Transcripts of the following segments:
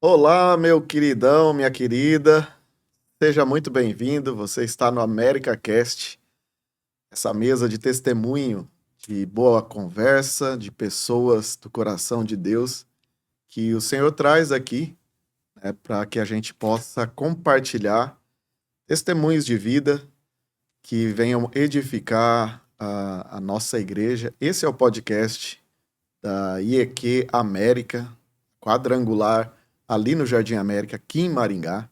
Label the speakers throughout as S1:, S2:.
S1: Olá, meu queridão, minha querida, seja muito bem-vindo. Você está no AmericaCast, essa mesa de testemunho, de boa conversa, de pessoas do coração de Deus, que o Senhor traz aqui, né, para que a gente possa compartilhar testemunhos de vida que venham edificar a nossa igreja. Esse é o podcast da IEQ América, quadrangular, ali no Jardim América, aqui em Maringá.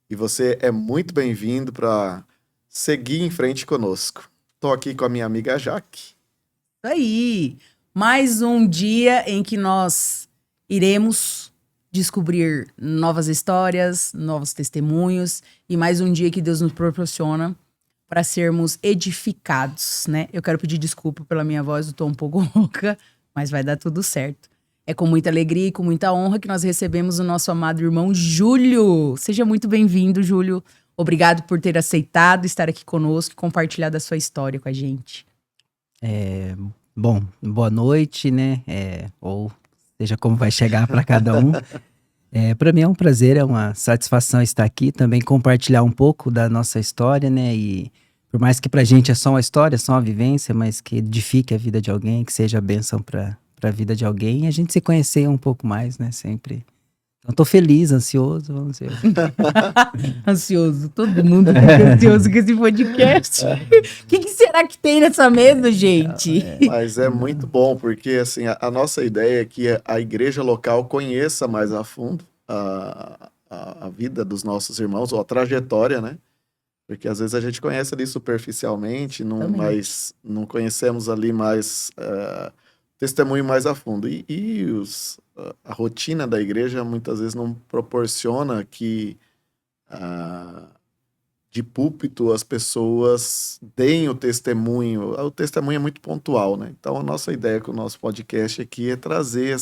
S1: E você é muito bem-vindo para seguir em frente conosco. Estou aqui com a minha amiga Jaque.
S2: Isso aí! Mais um dia em que nós iremos descobrir novas histórias, novos testemunhos, e mais um dia que Deus nos proporciona para sermos edificados, né? Eu quero pedir desculpa pela minha voz, eu tô um pouco rouca, mas vai dar tudo certo. É com muita alegria e com muita honra que nós recebemos o nosso amado irmão Júlio. Seja muito bem-vindo, Júlio. Obrigado por ter aceitado estar aqui conosco e compartilhar da sua história com a gente.
S3: Bom, boa noite, né? Ou seja, como vai chegar para cada um. Para mim é um prazer, é uma satisfação estar aqui, também compartilhar um pouco da nossa história, né? E por mais que pra gente é só uma história, só uma vivência, mas que edifique a vida de alguém, que seja bênção para a vida de alguém, e a gente se conhecer um pouco mais, né? Sempre. Então, tô feliz, ansioso, vamos ver.
S2: Ansioso, todo mundo fica ansioso com esse podcast. O que será que tem nessa mesa, gente?
S1: Mas é muito bom, porque assim, a nossa ideia é que a igreja local conheça mais a fundo a vida dos nossos irmãos, ou a trajetória, né? Porque às vezes a gente conhece ali superficialmente, mas não conhecemos ali mais testemunho mais a fundo. A rotina da igreja muitas vezes não proporciona que de púlpito as pessoas deem o testemunho. O testemunho é muito pontual, né? Então a nossa ideia com o nosso podcast aqui é trazer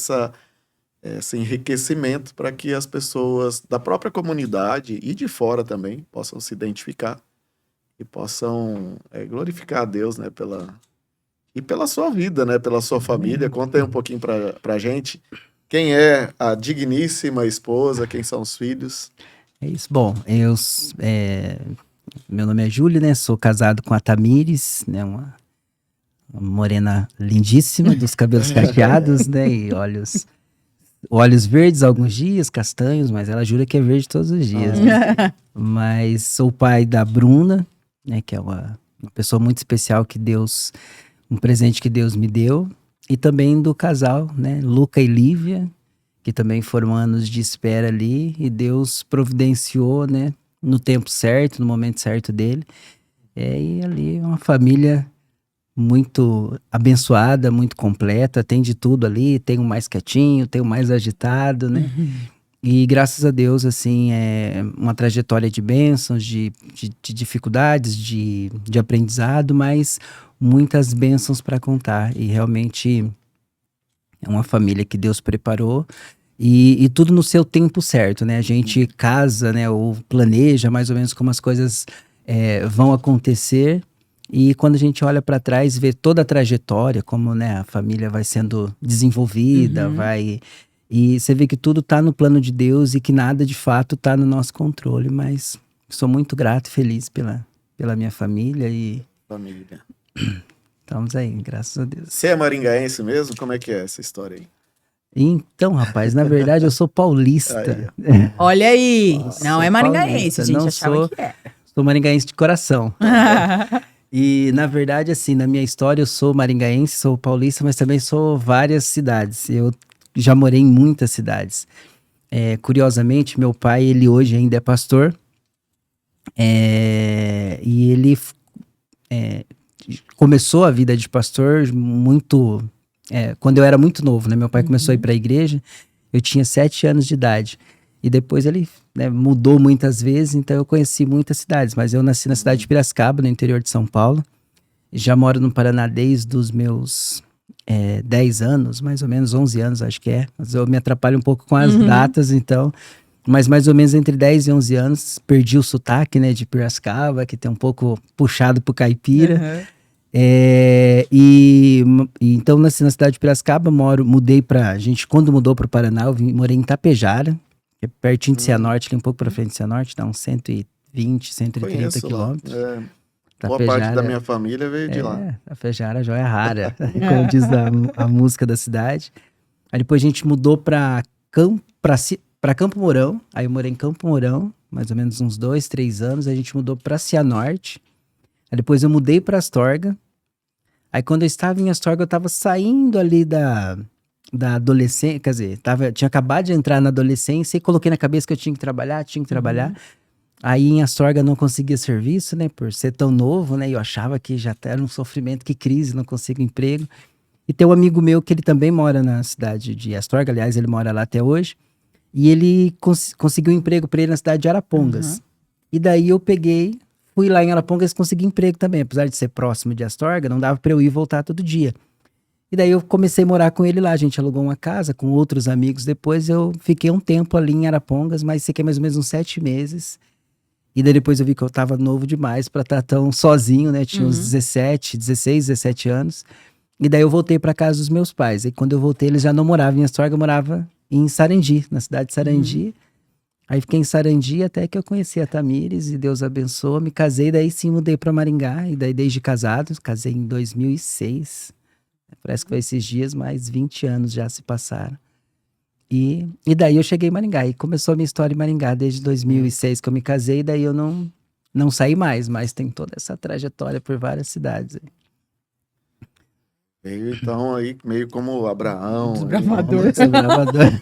S1: esse enriquecimento para que as pessoas da própria comunidade e de fora também possam se identificar e possam glorificar a Deus, né, pela sua vida, né, pela sua família. Conta aí um pouquinho para a gente quem é a digníssima esposa, quem são os filhos.
S3: É isso. Bom, meu nome é Júlio, né? Sou casado com a Tamires, né? Uma morena lindíssima, dos cabelos cacheados, né? E olhos verdes alguns dias, castanhos, mas ela jura que é verde todos os dias. Né? Mas sou pai da Bruna, né? Que é uma pessoa muito especial um presente que Deus me deu. E também do casal, né? Luca e Lívia, que também foram anos de espera ali, e Deus providenciou, né, no tempo certo, no momento certo dele. E ali uma família muito abençoada, muito completa, tem de tudo ali, tem o mais quietinho, tem o mais agitado, né? E graças a Deus, assim, é uma trajetória de bênçãos, de dificuldades, de aprendizado, mas muitas bênçãos para contar. E realmente é uma família que Deus preparou e tudo no seu tempo certo, né? A gente casa, né, ou planeja mais ou menos como as coisas vão acontecer. E quando a gente olha para trás, vê toda a trajetória, como, né, a família vai sendo desenvolvida, e você vê que tudo está no plano de Deus e que nada de fato está no nosso controle. Mas sou muito grato e feliz pela minha família e
S1: Família.
S3: Estamos aí, graças a Deus.
S1: Você é maringaense mesmo? Como é que é essa história aí?
S3: Então, rapaz, na verdade eu sou paulista.
S2: Olha aí,
S3: Nossa,
S2: não é maringaense, a gente achava que é.
S3: Sou maringaense de coração. E, na verdade, assim, na minha história eu sou maringaense, sou paulista, mas também sou várias cidades. Eu já morei em muitas cidades. Curiosamente, meu pai, ele hoje ainda é pastor. E ele começou a vida de pastor muito... quando eu era muito novo, né? Meu pai começou a ir para a igreja, eu tinha 7 anos de idade. E depois ele, né, mudou muitas vezes, então eu conheci muitas cidades. Mas eu nasci na cidade de Piracicaba, no interior de São Paulo. Já moro no Paraná desde os meus 10 anos, mais ou menos, 11 anos, acho que é. Mas eu me atrapalho um pouco com as datas, então. Mas mais ou menos entre 10 e 11 anos, perdi o sotaque, né, de Piracicaba, que tem um pouco puxado pro caipira. Então, nasci na cidade de Piracicaba, a gente, quando mudou pro Paraná, morei em Itapejara, que é pertinho de Cianorte, ali um pouco pra frente de Cianorte, dá uns 120, 130
S1: Conheço lá.
S3: quilômetros.
S1: Boa parte da minha família veio de lá.
S3: Itapejara, joia rara, como diz a música da cidade. Aí depois a gente mudou pra Campo Mourão, aí eu morei em Campo Mourão, mais ou menos uns 2, 3 anos, aí a gente mudou pra Cianorte, aí depois eu mudei pra Astorga, aí quando eu estava em Astorga eu tava saindo ali da adolescência, quer dizer, tinha acabado de entrar na adolescência e coloquei na cabeça que eu tinha que trabalhar. Aí em Astorga não conseguia serviço, né, por ser tão novo, né, e eu achava que já era um sofrimento, que crise, não consigo emprego. E tem um amigo meu que ele também mora na cidade de Astorga, aliás, ele mora lá até hoje, e ele conseguiu um emprego para ele na cidade de Arapongas. E daí eu fui lá em Arapongas e consegui emprego também, apesar de ser próximo de Astorga, não dava para eu ir e voltar todo dia. E daí eu comecei a morar com ele lá, a gente alugou uma casa com outros amigos, depois eu fiquei um tempo ali em Arapongas, mas fiquei mais ou menos uns 7 meses. E daí depois eu vi que eu tava novo demais pra estar tão sozinho, né? Tinha uns 16, 17 anos. E daí eu voltei pra casa dos meus pais. E quando eu voltei, eles já não moravam em Astorga, eu morava em Sarandi, na cidade de Sarandi. Aí fiquei em Sarandi até que eu conheci a Tamires e Deus abençoou. Me casei, daí sim mudei pra Maringá. E daí desde casado, casei em 2006. Parece que foi esses dias, mas 20 anos já se passaram. E daí eu cheguei em Maringá, e começou a minha história em Maringá desde 2006 que eu me casei, e daí eu não saí mais, mas tem toda essa trajetória por várias cidades.
S1: Veio então aí meio como Abraão.
S2: Desbravador.
S3: Desbravador.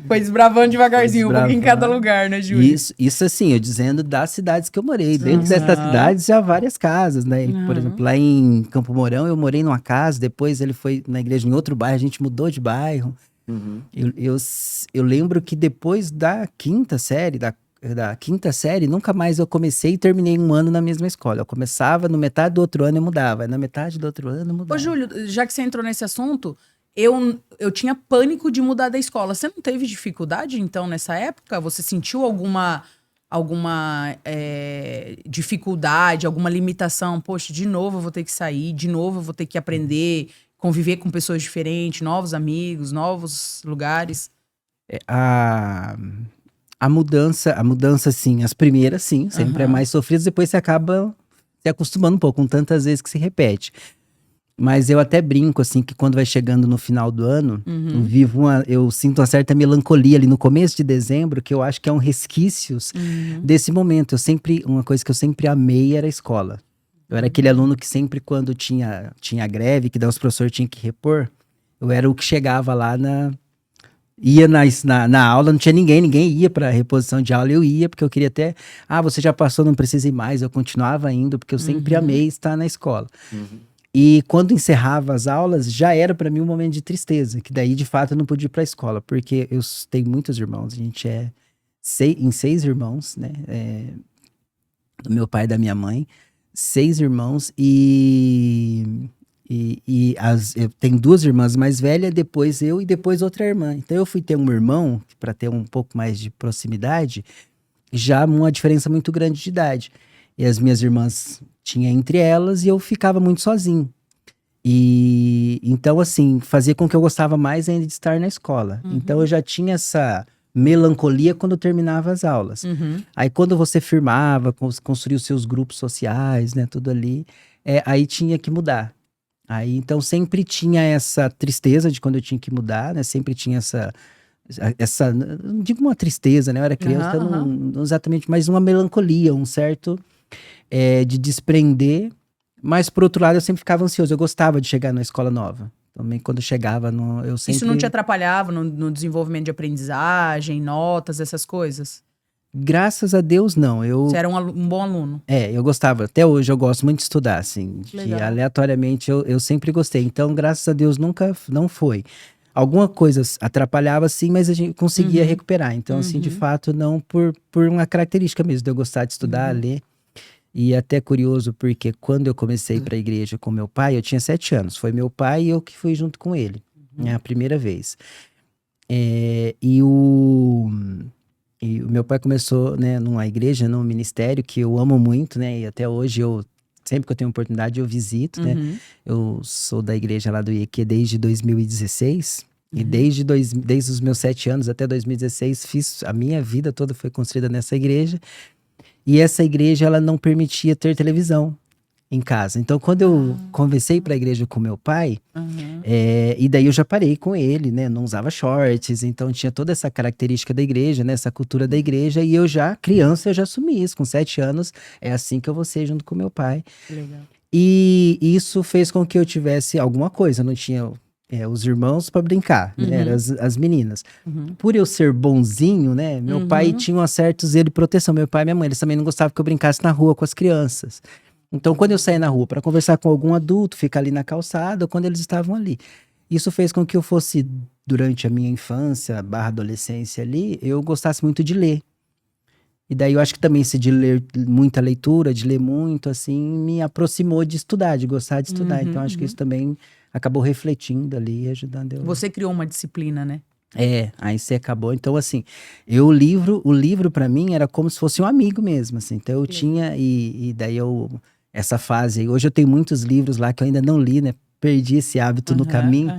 S2: Foi desbravando devagarzinho, um pouquinho em cada lugar, né, Júlio?
S3: Isso assim, eu dizendo das cidades que eu morei. Dentro dessas cidades já há várias casas, né? Por exemplo, lá em Campo Mourão eu morei numa casa, depois ele foi na igreja em outro bairro, a gente mudou de bairro. Eu lembro que depois da quinta série, nunca mais eu comecei e terminei um ano na mesma escola. Eu começava, no metade do outro ano eu mudava, na metade do outro ano eu mudava.
S2: Ô, Júlio, já que você entrou nesse assunto, eu tinha pânico de mudar da escola. Você não teve dificuldade, então, nessa época? Você sentiu alguma dificuldade, alguma limitação? Poxa, de novo eu vou ter que sair, de novo eu vou ter que aprender, conviver com pessoas diferentes, novos amigos, novos lugares?
S3: A mudança, sim, as primeiras, sim, sempre é mais sofridas, depois você acaba se acostumando um pouco, com tantas vezes que se repete. Mas eu até brinco, assim, que quando vai chegando no final do ano, eu sinto uma certa melancolia ali no começo de dezembro, que eu acho que é um resquícios desse momento. Uma coisa que eu sempre amei era a escola. Eu era aquele aluno que sempre, quando tinha greve, que daí os professores tinham que repor, eu era o que chegava lá ia na aula, não tinha ninguém ia para reposição de aula, eu ia, porque eu queria até, você já passou, não precisa ir mais, eu continuava indo, porque eu sempre amei estar na escola. E quando encerrava as aulas, já era para mim um momento de tristeza, que daí, de fato, eu não podia ir para a escola, porque eu tenho muitos irmãos, a gente é em 6 irmãos, né, do meu pai e da minha mãe, 6 irmãos, eu tenho 2 irmãs mais velhas, depois eu e depois outra irmã. Então eu fui ter um irmão, para ter um pouco mais de proximidade, já uma diferença muito grande de idade. E as minhas irmãs tinha entre elas e eu ficava muito sozinho. E então, assim, fazia com que eu gostava mais ainda de estar na escola. Então eu já tinha essa melancolia quando eu terminava as aulas. Aí quando você firmava, construía os seus grupos sociais, né, tudo ali, aí tinha que mudar. Aí, então, sempre tinha essa tristeza de quando eu tinha que mudar, né? Sempre tinha essa não digo uma tristeza, né? Eu era criança, não exatamente, mas uma melancolia, um certo de desprender. Mas, por outro lado, eu sempre ficava ansioso. Eu gostava de chegar na escola nova. Também, quando eu chegava, eu sempre...
S2: Isso não te atrapalhava no desenvolvimento de aprendizagem, notas, essas coisas?
S3: Graças a Deus, não.
S2: Você era um bom aluno.
S3: Eu gostava. Até hoje eu gosto muito de estudar, assim.
S2: Legal.
S3: Aleatoriamente eu sempre gostei. Então, graças a Deus, nunca não foi. Alguma coisa atrapalhava, sim, mas a gente conseguia recuperar. Então, assim, de fato, não por uma característica mesmo de eu gostar de estudar, ler. E até curioso, porque quando eu comecei para a igreja com meu pai, eu tinha 7 anos. Foi meu pai e eu que fui junto com ele. Né, a primeira vez. E o meu pai começou, né, numa igreja, num ministério que eu amo muito, né? E até hoje sempre que eu tenho oportunidade, eu visito, né? Eu sou da igreja lá do IEQ desde 2016. E desde os meus 7 anos até 2016, a minha vida toda foi construída nessa igreja. E essa igreja, ela não permitia ter televisão em casa. Então, quando eu conversei para a igreja com meu pai, e daí eu já parei com ele, né? Não usava shorts, então tinha toda essa característica da igreja, né? Essa cultura da igreja. E eu já, criança, eu já assumi isso. Com 7 anos, é assim que eu vou ser junto com meu pai.
S2: Legal.
S3: E isso fez com que eu tivesse alguma coisa. Eu não tinha os irmãos para brincar, né? Eram as meninas. Por eu ser bonzinho, né? Meu pai tinha um certo zelo de proteção. Meu pai e minha mãe, eles também não gostavam que eu brincasse na rua com as crianças. Então, quando eu saía na rua para conversar com algum adulto, ficar ali na calçada, ou quando eles estavam ali. Isso fez com que eu fosse, durante a minha infância, /adolescência ali, eu gostasse muito de ler. E daí eu acho que também esse de ler muita leitura, de ler muito, assim, me aproximou de estudar, de gostar de estudar. Então, acho que isso também acabou refletindo ali, ajudando eu.
S2: Você criou uma disciplina, né?
S3: Aí você acabou. Então, assim, o livro para mim era como se fosse um amigo mesmo, assim. Então eu tinha, e daí essa fase aí, hoje eu tenho muitos livros lá que eu ainda não li, né? Perdi esse hábito no caminho.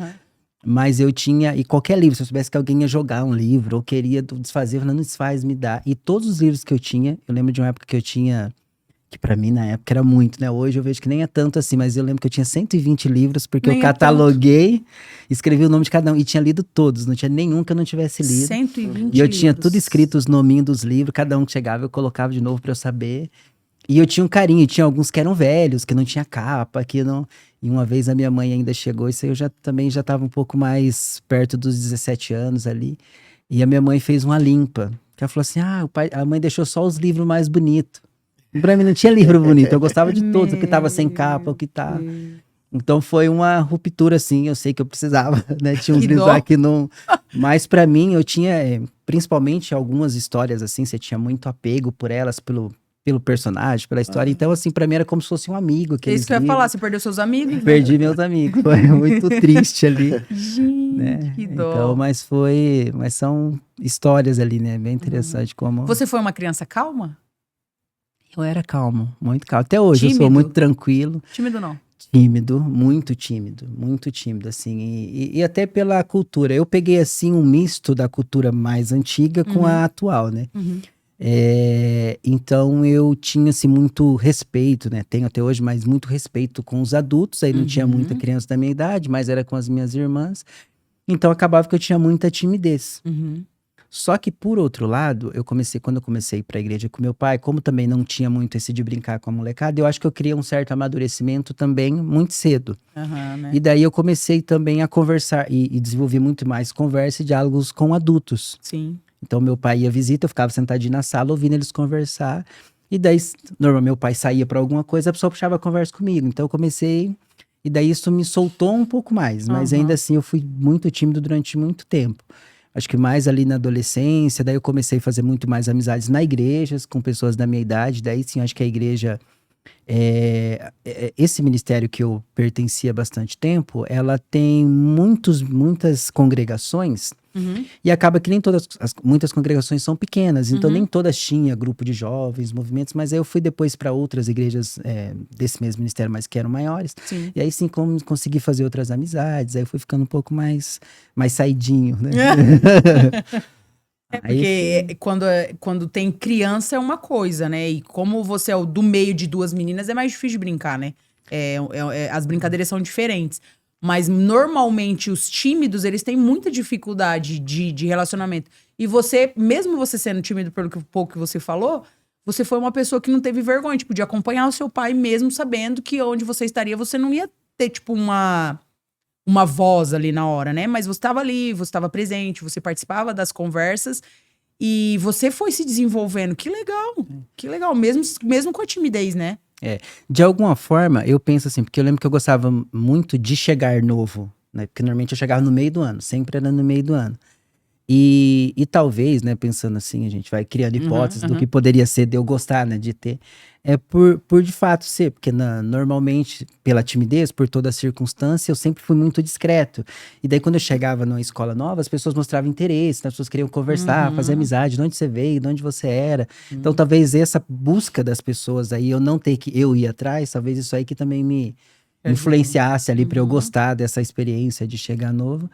S3: Mas eu tinha, e qualquer livro, se eu soubesse que alguém ia jogar um livro, ou queria desfazer, eu falei, não desfaz, me dá. E todos os livros que eu tinha, eu lembro de uma época que eu tinha, que pra mim na época era muito, né? Hoje eu vejo que nem é tanto assim, mas eu lembro que eu tinha 120 livros, porque
S2: Nem
S3: eu cataloguei, escrevi o nome de cada um, e tinha lido todos, não tinha nenhum que eu não tivesse lido.
S2: 120
S3: E eu tinha
S2: livros.
S3: tudo escrito, os nominhos dos livros, cada um que chegava eu colocava de novo pra eu saber. E eu tinha um carinho, tinha alguns que eram velhos, que não tinha capa, que não... E uma vez a minha mãe ainda chegou, isso aí eu também já estava um pouco mais perto dos 17 anos ali. E a minha mãe fez uma limpa, que ela falou assim, a mãe deixou só os livros mais bonitos. E pra mim não tinha livro bonito, eu gostava de todos, o que tava sem capa, o que tá... Então foi uma ruptura, assim, eu sei que eu precisava, né? Tinha uns
S2: Que
S3: livros
S2: dó.
S3: lá que não... Mas pra mim, eu tinha, principalmente algumas histórias, assim, você tinha muito apego por elas, pelo personagem, pela história. Então, assim, pra mim era como se fosse um amigo.
S2: É isso que eu ia falar, você perdeu seus amigos? né?
S3: Perdi meus amigos, foi muito triste ali.
S2: Gente,
S3: Né?
S2: que dó.
S3: Então, mas são histórias ali, né? Bem interessante como...
S2: Você foi uma criança calma?
S3: Eu era calmo, muito calmo. Até hoje eu sou
S2: Tímido?
S3: muito tranquilo.
S2: Tímido não?
S3: Tímido, muito tímido, assim, e até pela cultura. Eu peguei, assim, um misto da cultura mais antiga com a atual, né? Então eu tinha, assim, muito respeito, né? Tenho até hoje, mas muito respeito com os adultos. Aí não tinha muita criança da minha idade, mas era com as minhas irmãs. Então acabava que eu tinha muita timidez. Só que, por outro lado, quando eu comecei para a igreja com meu pai, como também não tinha muito esse de brincar com a molecada, eu acho que eu criei um certo amadurecimento também muito cedo.
S2: Né?
S3: E daí eu comecei também a conversar e desenvolvi muito mais conversa e diálogos com adultos.
S2: Sim.
S3: Então meu pai ia visita, eu ficava sentadinho na sala ouvindo eles conversar. E daí, normalmente meu pai saía para alguma coisa, a pessoa puxava a conversa comigo. Então eu comecei, e daí isso me soltou um pouco mais. Mas ainda assim eu fui muito tímido durante muito tempo. Acho que mais ali na adolescência, daí eu comecei a fazer muito mais amizades na igreja, com pessoas da minha idade. Daí sim, acho que a igreja, esse ministério que eu pertencia há bastante tempo, ela tem muitas congregações, e acaba que nem muitas congregações são pequenas, então nem todas tinham grupo de jovens, movimentos, mas aí eu fui depois para outras igrejas desse mesmo ministério, mas que eram maiores.
S2: Sim.
S3: E aí sim, consegui fazer outras amizades, aí eu fui ficando um pouco mais saidinho, né?
S2: Porque quando tem criança é uma coisa, né? E como você é o do meio de duas meninas, é mais difícil de brincar, né? As brincadeiras são diferentes. Mas normalmente os tímidos, eles têm muita dificuldade de relacionamento. E você, mesmo você sendo tímido pelo pouco que você falou, você foi uma pessoa que não teve vergonha, tipo, de acompanhar o seu pai mesmo sabendo que onde você estaria, você não ia ter, tipo, uma voz ali na hora, né? Mas você estava ali, você estava presente, você participava das conversas. E você foi se desenvolvendo. Que legal. Mesmo com a timidez, né?
S3: De alguma forma, eu penso assim, porque eu lembro que eu gostava muito de chegar novo, né? Porque normalmente eu chegava no meio do ano, sempre era no meio do ano. E talvez, né, pensando assim, a gente vai criando hipóteses do que poderia ser de eu gostar, né, de ter. É por de fato ser, porque normalmente, pela timidez, por toda a circunstância, eu sempre fui muito discreto. E daí, quando eu chegava numa escola nova, as pessoas mostravam interesse, né, as pessoas queriam conversar, fazer amizade, de onde você veio, de onde você era. Então, talvez essa busca das pessoas aí, eu não ter que eu ir atrás, talvez isso aí que também me influenciasse ali para eu gostar dessa experiência de chegar novo.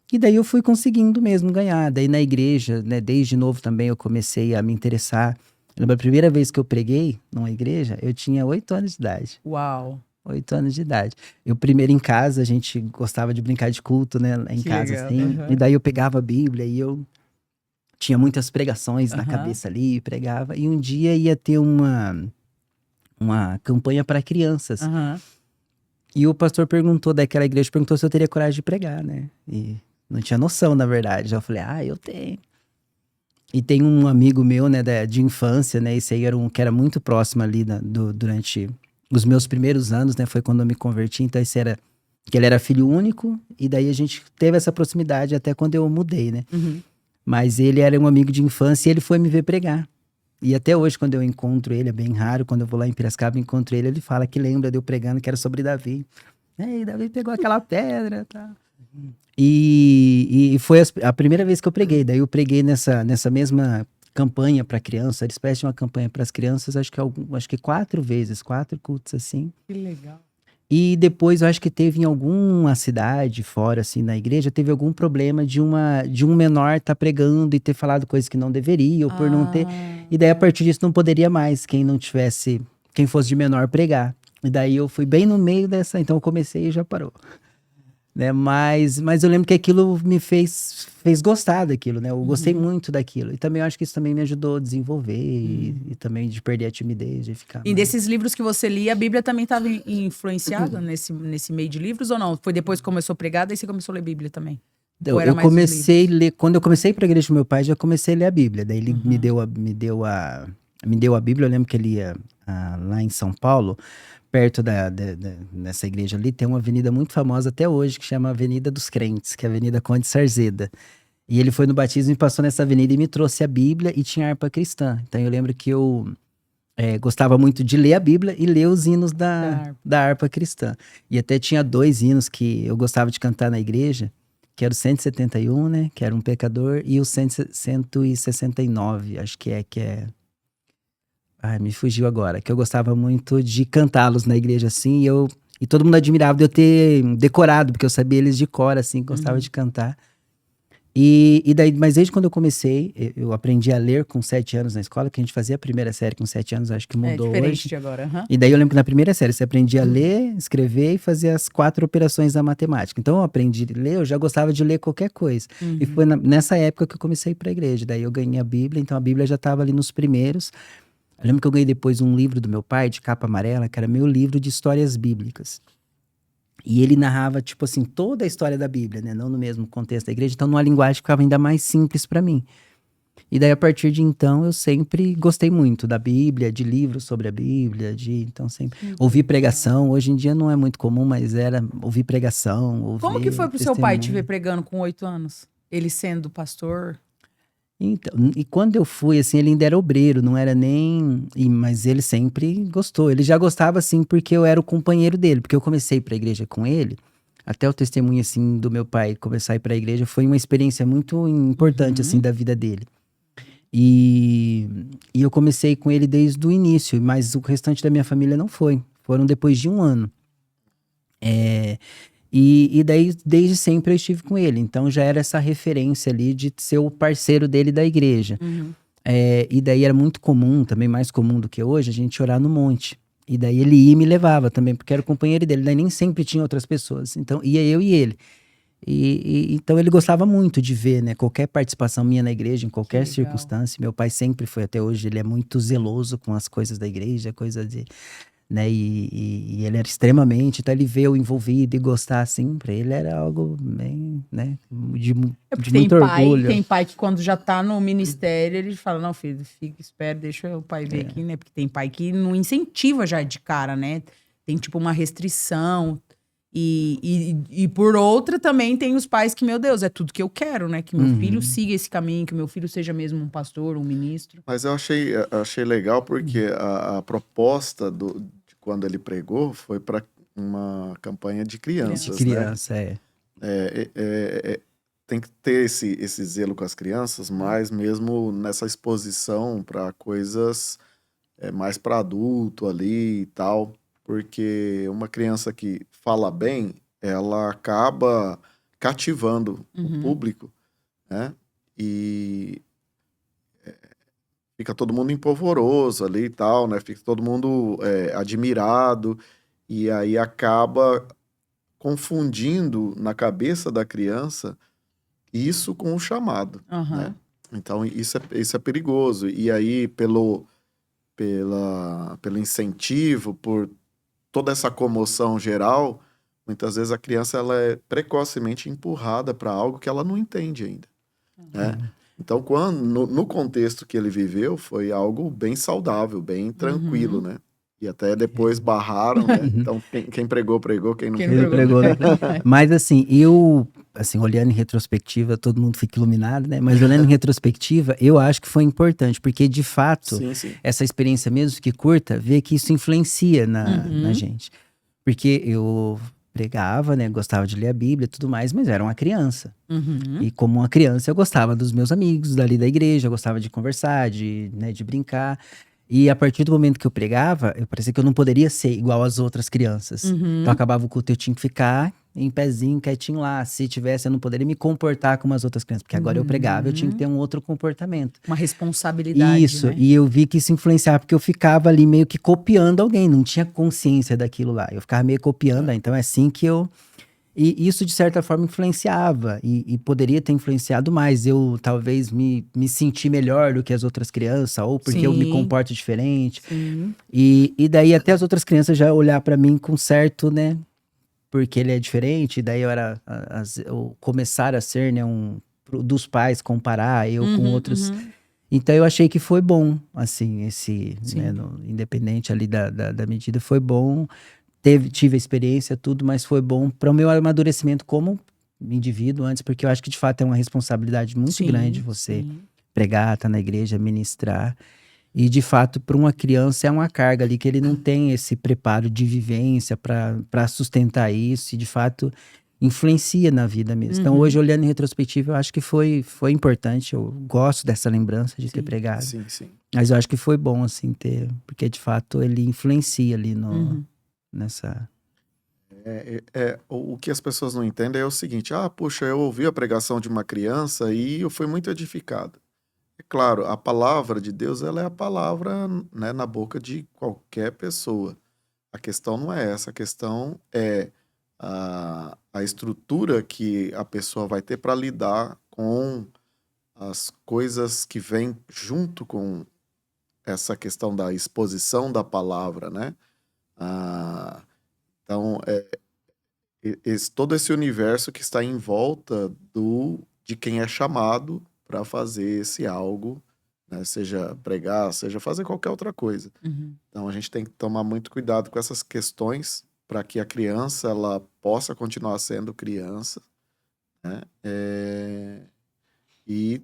S3: E daí eu fui conseguindo mesmo ganhar. Daí na igreja, né, desde novo também eu comecei a me interessar. Eu lembro a primeira vez que eu preguei numa igreja, eu tinha 8 anos de idade.
S2: Uau.
S3: 8 anos de idade. Eu primeiro em casa, a gente gostava de brincar de culto, né, em
S2: Que
S3: casa
S2: legal,
S3: assim. E daí eu pegava a Bíblia e eu tinha muitas pregações na cabeça ali, pregava. E um dia ia ter uma campanha para crianças. E o pastor perguntou, daquela igreja, perguntou se eu teria coragem de pregar, né? E não tinha noção, na verdade. Eu falei, eu tenho. E tem um amigo meu, né, de infância, né? Esse aí era que era muito próximo ali durante os meus primeiros anos, né? Foi quando eu me converti. Então, que ele era filho único. E daí a gente teve essa proximidade até quando eu mudei, né? Mas ele era um amigo de infância e ele foi me ver pregar. E até hoje, quando eu encontro ele, é bem raro, quando eu vou lá em Piracicaba, encontro ele, ele fala que lembra de eu pregando que era sobre Davi. E Davi pegou aquela pedra, tá? E foi a primeira vez que eu preguei. Daí eu preguei nessa mesma campanha para criança, era espécie de uma campanha para as crianças, acho que 4 vezes, 4 cultos assim.
S2: Que legal.
S3: E depois eu acho que teve em alguma cidade fora, assim, na igreja, teve algum problema de um menor estar pregando e ter falado coisas que não deveria, ou por não ter. E daí, a partir disso, não poderia mais quem fosse de menor pregar. E daí eu fui bem no meio dessa, então eu comecei e já parou. Né? Mas eu lembro que aquilo me fez gostar daquilo, né? Eu gostei muito daquilo. E também eu acho que isso também me ajudou a desenvolver e também de perder a timidez, de ficar
S2: E desses livros que você lia, a Bíblia também estava influenciada nesse meio de livros ou não? Foi depois que começou a pregar, daí você começou a ler Bíblia também?
S3: Eu comecei a ler, quando eu comecei para a igreja do meu pai, já comecei a ler a Bíblia. Daí ele me deu a Bíblia. Eu lembro que ele ia lá em São Paulo, perto dessa igreja ali, tem uma avenida muito famosa até hoje, que chama Avenida dos Crentes, que é a Avenida Conde Sarzeda. E ele foi no batismo e passou nessa avenida e me trouxe a Bíblia e tinha harpa cristã. Então eu lembro que eu gostava muito de ler a Bíblia e ler os hinos da harpa cristã. E até tinha 2 hinos que eu gostava de cantar na igreja, que era o 171, né, que era um pecador, e o 169, acho que é... Ai, me fugiu agora, que eu gostava muito de cantá-los na igreja, assim, e todo mundo admirava de eu ter decorado, porque eu sabia eles de cor, assim, gostava de cantar. E daí, mas desde quando eu comecei, eu aprendi a ler com 7 anos na escola, que a gente fazia a primeira série com 7 anos, acho que mudou
S2: diferente
S3: hoje.
S2: De agora.
S3: E daí eu lembro que na primeira série você aprendia a ler, escrever e fazer as 4 operações da matemática. Então eu aprendi a ler, eu já gostava de ler qualquer coisa. E foi nessa época que eu comecei a ir pra igreja. Daí eu ganhei a Bíblia, então a Bíblia já estava ali nos primeiros. Eu lembro que eu ganhei depois um livro do meu pai, de capa amarela, que era meu livro de histórias bíblicas. E ele narrava, tipo assim, toda a história da Bíblia, né? Não no mesmo contexto da igreja, então numa linguagem que ficava ainda mais simples para mim. E daí, a partir de então, eu sempre gostei muito da Bíblia, de livros sobre a Bíblia, então sempre ouvir pregação. Hoje em dia não é muito comum, mas era ouvir pregação,
S2: Como que foi pro seu pai te ver pregando com 8 anos? Ele sendo pastor?
S3: Então, e quando eu fui, assim, ele ainda era obreiro, não era nem... Mas ele sempre gostou. Ele já gostava, assim, porque eu era o companheiro dele. Porque eu comecei pra igreja com ele. Até o testemunho, assim, do meu pai começar a ir pra igreja foi uma experiência muito importante, assim, da vida dele. E eu comecei com ele desde o início, mas o restante da minha família não foi. Foram depois de 1 ano. E daí, desde sempre eu estive com ele. Então, já era essa referência ali de ser o parceiro dele da igreja. E daí era muito comum, também mais comum do que hoje, a gente orar no monte. E daí ele ia e me levava também, porque era o companheiro dele. Daí nem sempre tinha outras pessoas. Então, ia eu e ele. Então, ele gostava muito de ver, né, qualquer participação minha na igreja, em qualquer circunstância. Meu pai sempre foi, até hoje, ele é muito zeloso com as coisas da igreja, coisa né? E ele era extremamente, então ele ver o envolvido e gostar assim, pra ele era algo bem, né? De
S2: Porque
S3: muito orgulho.
S2: tem pai que quando já tá no ministério, ele fala, não, filho, fica, espera, deixa o pai ver aqui, né? Porque tem pai que não incentiva já de cara, né? Tem tipo uma restrição. E por outra também tem os pais que, meu Deus, é tudo que eu quero, né? Que meu filho siga esse caminho, que meu filho seja mesmo um pastor, um ministro.
S1: Mas eu achei legal porque a proposta de quando ele pregou foi para uma campanha de
S3: De
S1: crianças, né?
S3: criança,
S1: Tem que ter esse zelo com as crianças, mas mesmo nessa exposição para coisas mais para adulto ali e tal, porque uma criança que fala bem, ela acaba cativando o público, né? E fica todo mundo empolvoroso ali e tal, né? Fica todo mundo admirado, e aí acaba confundindo na cabeça da criança isso com o chamado, né? Então isso é perigoso. E aí, pelo incentivo, por toda essa comoção geral, muitas vezes a criança ela é precocemente empurrada para algo que ela não entende ainda, né? Então, no contexto que ele viveu, foi algo bem saudável, bem tranquilo, né? E até depois barraram, né? Então, quem pregou, pregou, quem não
S2: Quem não
S3: Ele
S1: pregou.
S3: pregou, né? Mas assim, olhando em retrospectiva, todo mundo fica iluminado, né? Mas olhando em retrospectiva, eu acho que foi importante, porque de fato,
S1: Sim, sim.
S3: essa experiência, mesmo que curta, vê que isso influencia na gente. Porque eu pregava, né? Gostava de ler a Bíblia e tudo mais, mas era uma criança. E como uma criança, eu gostava dos meus amigos dali da igreja, eu gostava de conversar, de brincar. E a partir do momento que eu pregava, eu parecia que eu não poderia ser igual às outras crianças. Então acabava o culto, eu tinha que ficar em pezinho, quietinho lá. Se tivesse, eu não poderia me comportar como as outras crianças. Porque agora eu pregava, eu tinha que ter um outro comportamento.
S2: Uma responsabilidade,
S3: Isso,
S2: né?
S3: e eu vi que isso influenciava, porque eu ficava ali meio que copiando alguém, não tinha consciência daquilo lá. Eu ficava meio copiando, então é assim que eu... E isso, de certa forma, influenciava, e poderia ter influenciado mais. Eu, talvez, me senti melhor do que as outras crianças, ou porque eu me
S2: Sim.
S3: comporto diferente.
S2: Sim.
S3: E daí até as outras crianças já olhar pra mim com certo, né? Porque ele é diferente, daí eu começar a ser, né, dos pais, comparar eu com outros. Então eu achei que foi bom, assim, né, independente ali da medida, foi bom. Tive a experiência, tudo, mas foi bom para o meu amadurecimento como indivíduo antes, porque eu acho que de fato é uma responsabilidade muito grande você pregar, estar na igreja, ministrar. E de fato, para uma criança é uma carga ali que ele não tem esse preparo de vivência para sustentar isso, e de fato influencia na vida mesmo. Então, hoje, olhando em retrospectiva, eu acho que foi importante. Eu gosto dessa lembrança de ter pregado.
S1: Sim, sim.
S3: Mas eu acho que foi bom, assim, ter, porque de fato ele influencia ali nessa.
S1: O que as pessoas não entendem é o seguinte: puxa, eu ouvi a pregação de uma criança e eu fui muito edificado. É claro, a palavra de Deus, ela é a palavra, né, na boca de qualquer pessoa. A questão não é essa, a questão é a estrutura que a pessoa vai ter para lidar com as coisas que vêm junto com essa questão da exposição da palavra, né? Então, todo esse universo que está em volta de quem é chamado para fazer esse algo, né? Seja pregar, seja fazer qualquer outra coisa. Então, a gente tem que tomar muito cuidado com essas questões para que a criança ela possa continuar sendo criança, né? E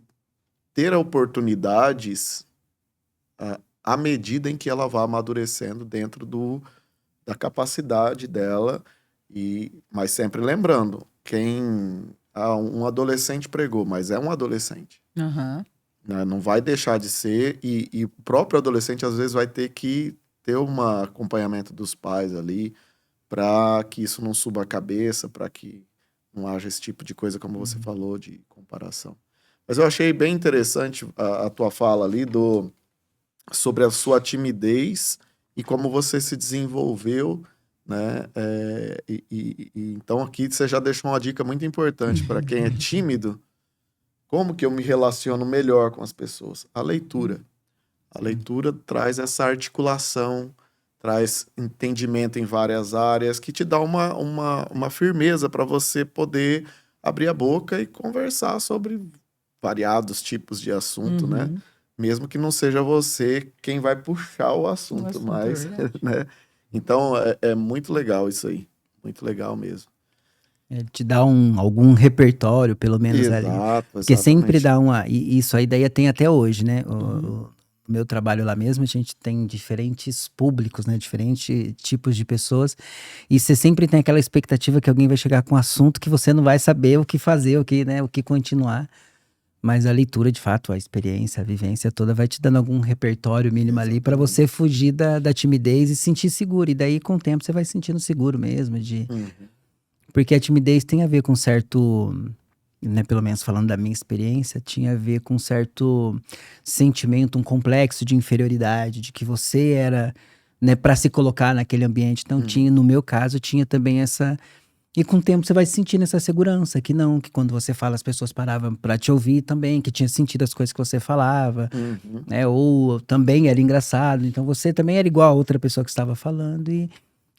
S1: ter oportunidades à medida em que ela vai amadurecendo dentro da capacidade dela. Mas sempre lembrando, um adolescente pregou, mas é um adolescente. Né? Não vai deixar de ser, e o próprio adolescente às vezes vai ter que ter um acompanhamento dos pais ali, para que isso não suba a cabeça, para que não haja esse tipo de coisa, como você falou, de comparação. Mas eu achei bem interessante a tua fala ali sobre a sua timidez e como você se desenvolveu, né? Então aqui você já deixou uma dica muito importante para quem é tímido. Como que eu me relaciono melhor com as pessoas? A leitura. A leitura traz essa articulação, traz entendimento em várias áreas, que te dá uma firmeza para você poder abrir a boca e conversar sobre variados tipos de assunto, né?
S2: Uhum.
S1: Mesmo que não seja você quem vai puxar o assunto,
S2: assunto,
S1: mas,
S2: é verdade.
S1: né? Então, é muito legal isso aí. Muito legal mesmo.
S3: Ele te dá algum repertório, pelo menos ali.
S1: Exato,
S3: Porque sempre
S1: exatamente.
S3: dá e isso a ideia tem até hoje, né?
S1: Uhum.
S3: O meu trabalho lá mesmo, a gente tem diferentes públicos, né? Diferentes tipos de pessoas. E você sempre tem aquela expectativa que alguém vai chegar com um assunto que você não vai saber o que fazer, o que, né? O que continuar. Mas a leitura, de fato, a experiência, a vivência toda vai te dando algum repertório mínimo ali para
S1: Exatamente.
S3: você fugir da timidez e se sentir seguro. E daí, com o tempo, você vai se sentindo seguro mesmo de
S1: Uhum.
S3: porque a timidez tem a ver com certo, né, pelo menos falando da minha experiência, tinha a ver com certo sentimento, um complexo de inferioridade, de que você era, né, para se colocar naquele ambiente. Então tinha,
S1: Uhum.
S3: no meu caso, tinha também essa. E com o tempo você vai sentindo essa segurança, que não, que quando você fala as pessoas paravam para te ouvir também, que tinha sentido as coisas que você falava,
S1: Uhum.
S3: né, ou também era engraçado, então você também era igual a outra pessoa que estava falando e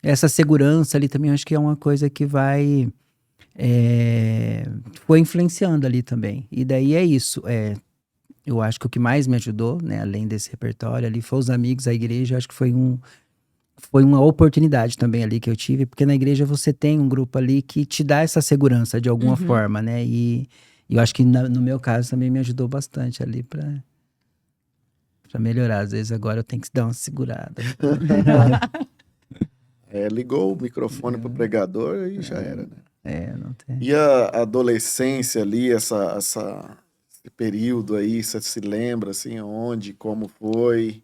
S3: essa segurança ali também eu acho que é uma coisa que vai foi influenciando ali também. E daí é isso. Eu acho que o que mais me ajudou, né, além desse repertório ali, foi os amigos, a igreja. Eu acho que foi uma oportunidade também ali que eu tive, porque na igreja você tem um grupo ali que te dá essa segurança de alguma
S2: Uhum.
S3: forma, né? E eu acho que no meu caso também me ajudou bastante ali para melhorar. Às vezes agora eu tenho que dar uma segurada.
S1: Ligou o microfone pro pregador e já era, né?
S3: Não tem.
S1: E a adolescência ali, esse período aí, você se lembra, assim, onde, como foi,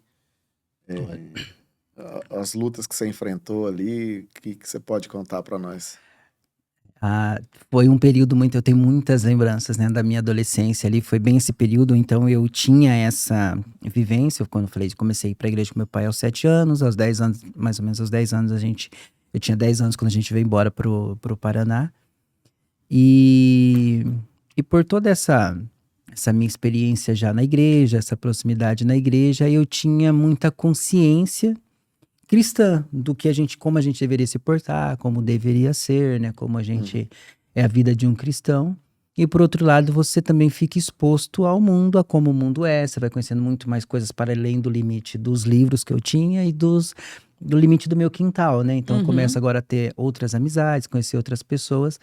S1: as lutas que você enfrentou ali, o que você pode contar para nós?
S3: Ah, foi um período muito. Eu tenho muitas lembranças, né, da minha adolescência ali. Foi bem esse período, então eu tinha essa vivência. Quando eu falei, comecei a ir pra igreja com meu pai aos 7 anos, aos 10 anos, mais ou menos aos 10 anos, eu tinha 10 anos quando a gente veio embora pro Paraná. E, e por toda essa minha experiência já na igreja, essa proximidade na igreja, eu tinha muita consciência cristã do que como a gente deveria se portar, como deveria ser, né? Como a
S1: Uhum.
S3: gente é a vida de um cristão. E por outro lado, você também fica exposto ao mundo, a como o mundo é. Você vai conhecendo muito mais coisas para além do limite dos livros que eu tinha e do limite do meu quintal, né? Então eu começo
S2: Uhum.
S3: agora a ter outras amizades, conhecer outras pessoas.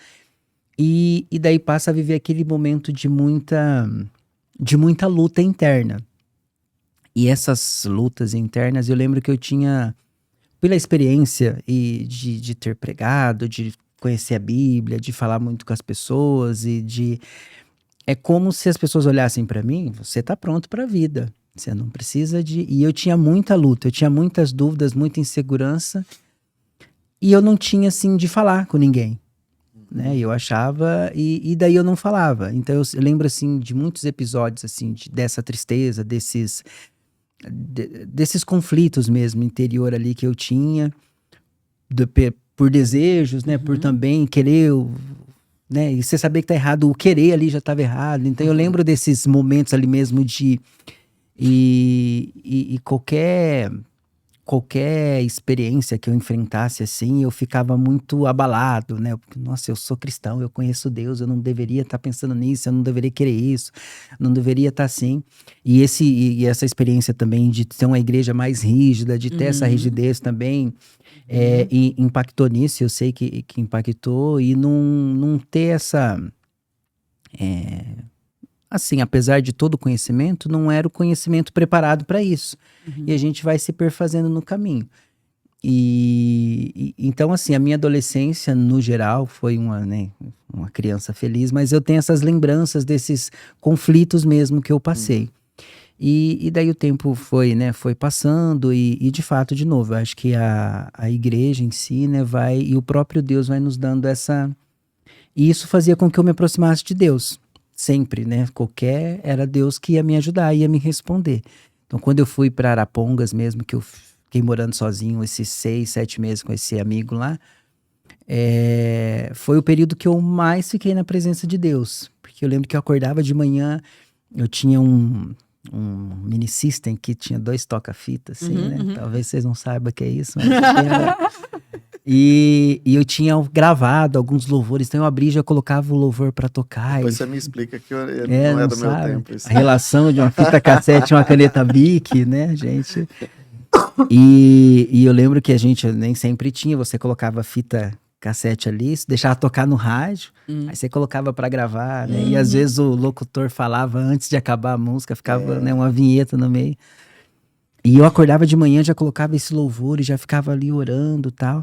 S3: E daí passa a viver aquele momento de muita luta interna. E essas lutas internas, eu lembro que eu tinha pela experiência e de ter pregado, de conhecer a Bíblia, de falar muito com as pessoas é como se as pessoas olhassem para mim, você tá pronto para a vida. Você não precisa de. E eu tinha muita luta, eu tinha muitas dúvidas, muita insegurança, e eu não tinha assim de falar com ninguém, né? Eu achava e daí eu não falava. Então eu lembro assim de muitos episódios assim dessa tristeza, desses conflitos mesmo interior ali que eu tinha por desejos, né? Por
S2: Uhum.
S3: também querer, né? E você saber que tá errado, o querer ali já estava errado. Então eu lembro desses momentos ali mesmo e qualquer experiência que eu enfrentasse assim, eu ficava muito abalado, né? Nossa, eu sou cristão, eu conheço Deus, eu não deveria estar pensando nisso, eu não deveria querer isso, não deveria estar assim. E essa experiência também de ter uma igreja mais rígida, de ter essa
S2: Uhum.
S3: rigidez também,
S2: Uhum.
S3: e impactou nisso, eu sei que impactou, e não ter essa. Assim, apesar de todo o conhecimento, não era o conhecimento preparado para isso. E a
S2: Uhum.
S3: gente vai se perfazendo no caminho. Então, assim, a minha adolescência, no geral, foi né, uma criança feliz, mas eu tenho essas lembranças desses conflitos mesmo que eu passei.
S1: Uhum.
S3: E daí o tempo foi, né, foi passando e de fato, de novo, eu acho que a igreja em si, né, e o próprio Deus vai nos dando essa. E isso fazia com que eu me aproximasse de Deus. Sempre, né? Era Deus que ia me ajudar, ia me responder. Então, quando eu fui para Arapongas mesmo, que eu fiquei morando sozinho esses 6, 7 meses com esse amigo lá, foi o período que eu mais fiquei na presença de Deus. Porque eu lembro que eu acordava de manhã, eu tinha um mini system que tinha 2 toca-fitas, assim,
S2: Uhum,
S3: né?
S2: uhum.
S3: Talvez vocês não saibam o que é isso, mas e eu tinha gravado alguns louvores, então eu abria e já colocava o louvor pra tocar.
S1: Depois
S3: E
S1: você me explica que não é
S3: não
S1: do meu
S3: sabe?
S1: tempo isso.
S3: A relação de uma fita cassete e uma caneta Bic, né, gente? E eu lembro que a gente nem sempre tinha, você colocava a fita cassete ali, deixava tocar no rádio, aí você colocava pra gravar, né? E às vezes o locutor falava antes de acabar a música, ficava, né, uma vinheta no meio. E eu acordava de manhã, já colocava esse louvor e já ficava ali orando e tal.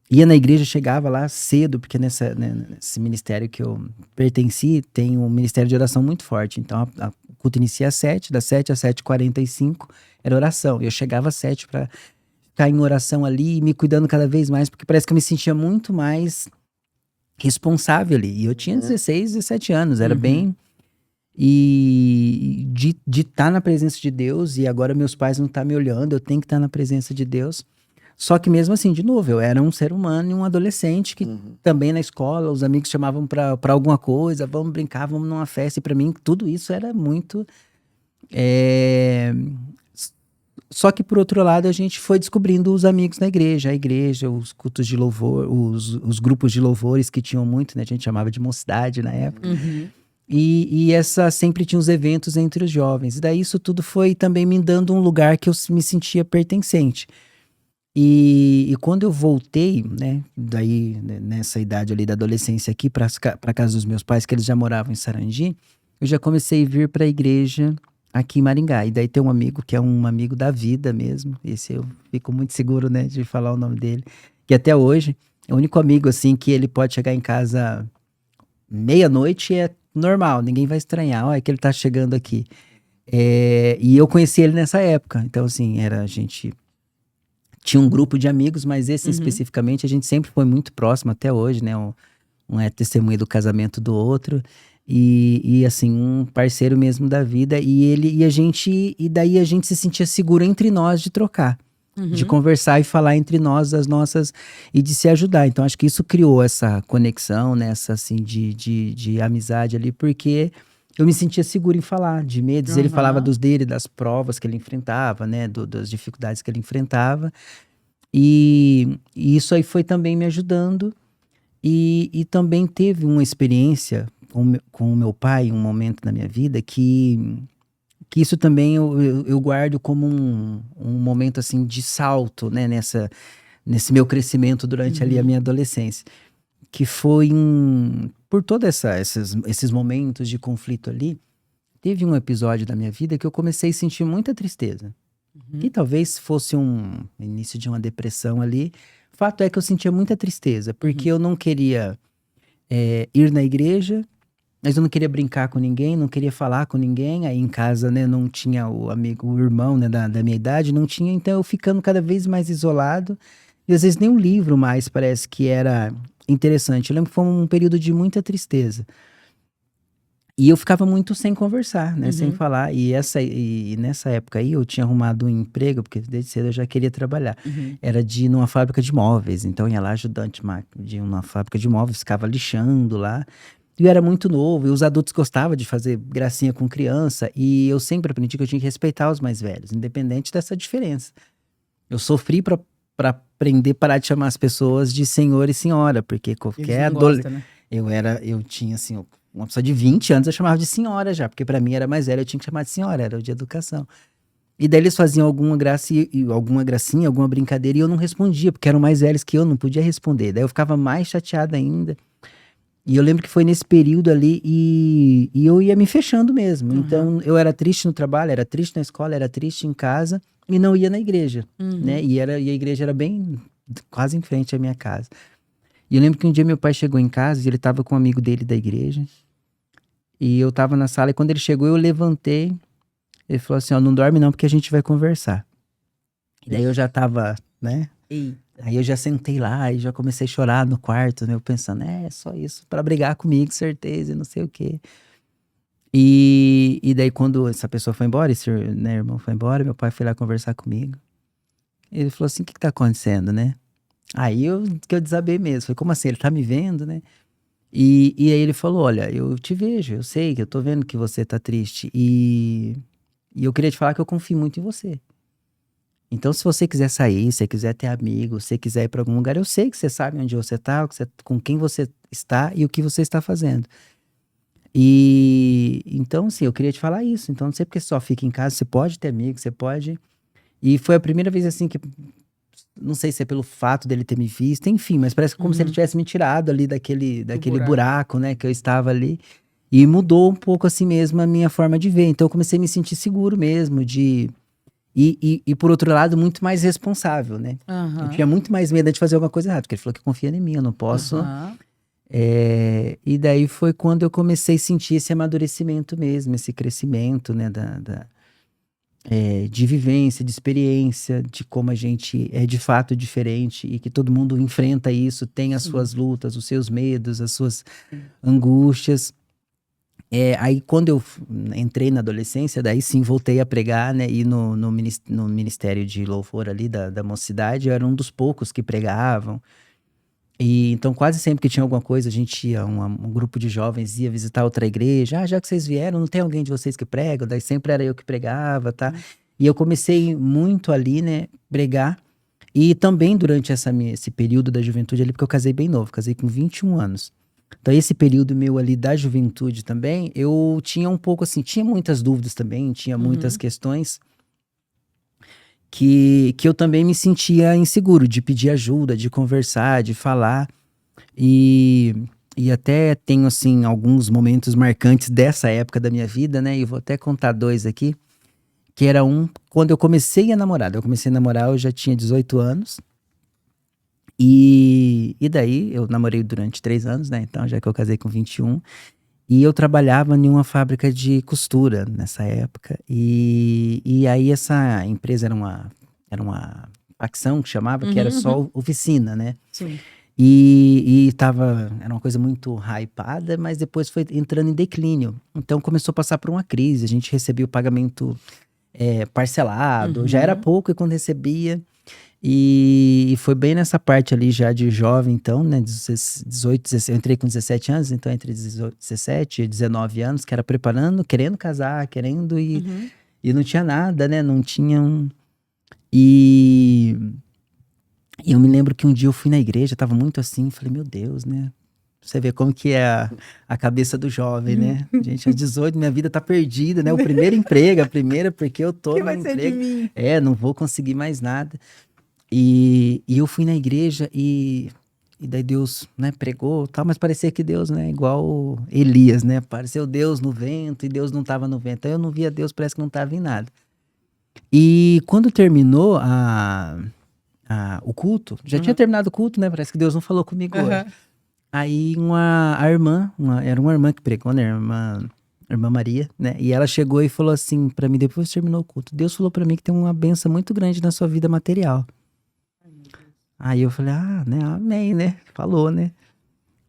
S3: Ia na igreja, chegava lá cedo, porque nesse ministério que eu pertenci, tem um ministério de oração muito forte. Então, o culto inicia às 7, das 7 às 7h45 era oração. E eu chegava às 7 para ficar em oração ali, me cuidando cada vez mais, porque parece que eu me sentia muito mais responsável ali. E eu tinha 16, 17 anos, era bem... E de estar na presença de Deus, e agora meus pais não estão me olhando, eu tenho que estar na presença de Deus. Só que mesmo assim, de novo, eu era um ser humano e um adolescente que também na escola, os amigos chamavam pra alguma coisa, vamos brincar, vamos numa festa, e pra mim tudo isso era muito... Só que por outro lado a gente foi descobrindo os amigos na igreja, a igreja, os cultos de louvor, os grupos de louvores que tinham muito, né? A gente chamava de mocidade na época. E sempre tinha os eventos entre os jovens. E daí isso tudo foi também me dando um lugar que eu me sentia pertencente. E quando eu voltei, né, daí nessa idade ali da adolescência aqui para casa dos meus pais, que eles já moravam em Sarandi, eu já comecei a vir para a igreja aqui em Maringá. E daí tem um amigo que é um amigo da vida mesmo, esse eu fico muito seguro, né, de falar o nome dele, que até hoje é o único amigo assim que ele pode chegar em casa meia-noite e é normal, ninguém vai estranhar, olha que ele tá chegando aqui. E eu conheci ele nessa época, então assim, a gente tinha um grupo de amigos, mas esse especificamente a gente sempre foi muito próximo até hoje, né? Um é testemunha do casamento do outro e assim, um parceiro mesmo da vida e daí a gente se sentia seguro entre nós de trocar, de conversar e falar entre nós das nossas e de se ajudar. Então acho que isso criou essa conexão, né? Essa assim de amizade ali, porque eu me sentia seguro em falar de medos. Ele falava dos dele, das provas que ele enfrentava, né? Das dificuldades que ele enfrentava. E isso aí foi também me ajudando. E também teve uma experiência com o meu pai, um momento na minha vida que isso também eu guardo como um momento assim de salto, né? Nesse meu crescimento durante ali a minha adolescência. Que foi por todos esses momentos de conflito ali, teve um episódio da minha vida que eu comecei a sentir muita tristeza. E talvez fosse um início de uma depressão ali. Fato é que eu sentia muita tristeza, porque eu não queria ir na igreja, mas eu não queria brincar com ninguém, não queria falar com ninguém. Aí em casa, né, não tinha o amigo, o irmão, né, da minha idade, não tinha. Então eu ficando cada vez mais isolado. E às vezes nem um livro mais parece que era interessante. Eu lembro que foi um período de muita tristeza. E eu ficava muito sem conversar, né? Sem falar. E nessa época aí eu tinha arrumado um emprego, porque desde cedo eu já queria trabalhar. Era numa fábrica de móveis. Então eu ia lá ajudante de uma fábrica de móveis, ficava lixando lá. E eu era muito novo, e os adultos gostavam de fazer gracinha com criança. E eu sempre aprendi que eu tinha que respeitar os mais velhos, independente dessa diferença. Eu sofri pra aprender a parar de chamar as pessoas de senhor e senhora, porque qualquer adolescente...
S2: Né?
S3: Eu tinha assim, uma pessoa de 20 anos eu chamava de senhora já, porque pra mim era mais velha, eu tinha que chamar de senhora, era o de educação. E daí eles faziam alguma gracinha, alguma brincadeira, e eu não respondia, porque eram mais velhos que eu, não podia responder. Daí eu ficava mais chateada ainda. E eu lembro que foi nesse período ali, e eu ia me fechando mesmo. Então eu era triste no trabalho, era triste na escola, era triste em casa, e não ia na igreja, né? E a igreja era bem, quase em frente à minha casa. E eu lembro que um dia meu pai chegou em casa e ele tava com um amigo dele da igreja. E eu tava na sala e quando ele chegou eu levantei. Ele falou assim, ó, não dorme não porque a gente vai conversar. E daí eu já tava, né? Aí eu já sentei lá e já comecei a chorar no quarto, né? Eu pensando, só isso pra brigar comigo, certeza, e não sei o quê. E daí quando essa pessoa foi embora, esse irmão foi embora, meu pai foi lá conversar comigo. Ele falou assim, o que tá acontecendo, né? Aí eu desabei mesmo. Falei, como assim? Ele tá me vendo, né? E aí ele falou, olha, eu te vejo, eu sei que eu tô vendo que você tá triste. E E eu queria te falar que eu confio muito em você. Então, se você quiser sair, se você quiser ter amigos, se você quiser ir para algum lugar, eu sei que você sabe onde você tá, com quem você está e o que você está fazendo. E então, assim, eu queria te falar isso. Então, não sei porque você só fica em casa, você pode ter amigos, você pode. E foi a primeira vez, assim, que não sei se é pelo fato dele ter me visto, enfim, mas parece como se ele tivesse me tirado ali daquele buraco, né, que eu estava ali. E mudou um pouco assim mesmo a minha forma de ver. Então eu comecei a me sentir seguro mesmo, e por outro lado, muito mais responsável, né? Eu tinha muito mais medo de fazer alguma coisa errada, porque ele falou que confia em mim, eu não posso. E daí foi quando eu comecei a sentir esse amadurecimento mesmo, esse crescimento, né, de vivência, de experiência, de como a gente é de fato diferente e que todo mundo enfrenta isso, tem as suas lutas, os seus medos, as suas angústias. Aí quando eu entrei na adolescência, daí sim voltei a pregar, né, e no ministério de louvor ali da mocidade, eu era um dos poucos que pregavam. E então quase sempre que tinha alguma coisa, a gente ia, um grupo de jovens ia visitar outra igreja. Já que vocês vieram, não tem alguém de vocês que prega? Daí sempre era eu que pregava, tá? E eu comecei muito ali, né, pregar. E também durante esse período da juventude ali, porque eu casei bem novo, casei com 21 anos. Então esse período meu ali da juventude também, eu tinha um pouco assim, tinha muitas dúvidas também, tinha muitas questões que eu também me sentia inseguro de pedir ajuda, de conversar, de falar. E até tenho, assim, alguns momentos marcantes dessa época da minha vida, né? E vou até contar 2 aqui. Que era quando eu comecei a namorar. Eu comecei a namorar, eu já tinha 18 anos. E daí, eu namorei durante 3 anos, né? Então, já que eu casei com 21. E eu trabalhava em uma fábrica de costura nessa época. E aí essa empresa era uma facção que chamava, que era só oficina, né?
S2: Sim.
S3: E era uma coisa muito hypada, mas depois foi entrando em declínio. Então começou a passar por uma crise. A gente recebia o pagamento parcelado, já era pouco e quando recebia. E foi bem nessa parte ali já de jovem, então, né, 18, 16, eu entrei com 17 anos, então entre 17 e 19 anos, que era preparando, querendo casar, querendo e não tinha nada, né, não tinha E eu me lembro que um dia eu fui na igreja, tava muito assim, falei, meu Deus, né, você vê como que é a cabeça do jovem, né, gente, aos 18 minha vida tá perdida, né, o primeiro emprego, porque eu tô no emprego, não vou conseguir mais nada. E eu fui na igreja e daí Deus, né, pregou e tal, mas parecia que Deus, né, igual Elias, né, apareceu Deus no vento e Deus não estava no vento. Aí eu não via Deus, parece que não estava em nada. E quando terminou o culto, já tinha terminado o culto, né, parece que Deus não falou comigo hoje. Aí era uma irmã que pregou, né, irmã Maria, né, e ela chegou e falou assim pra mim, depois que terminou o culto, Deus falou pra mim que tem uma bênção muito grande na sua vida material. Aí eu falei, né, amém, né? Falou, né?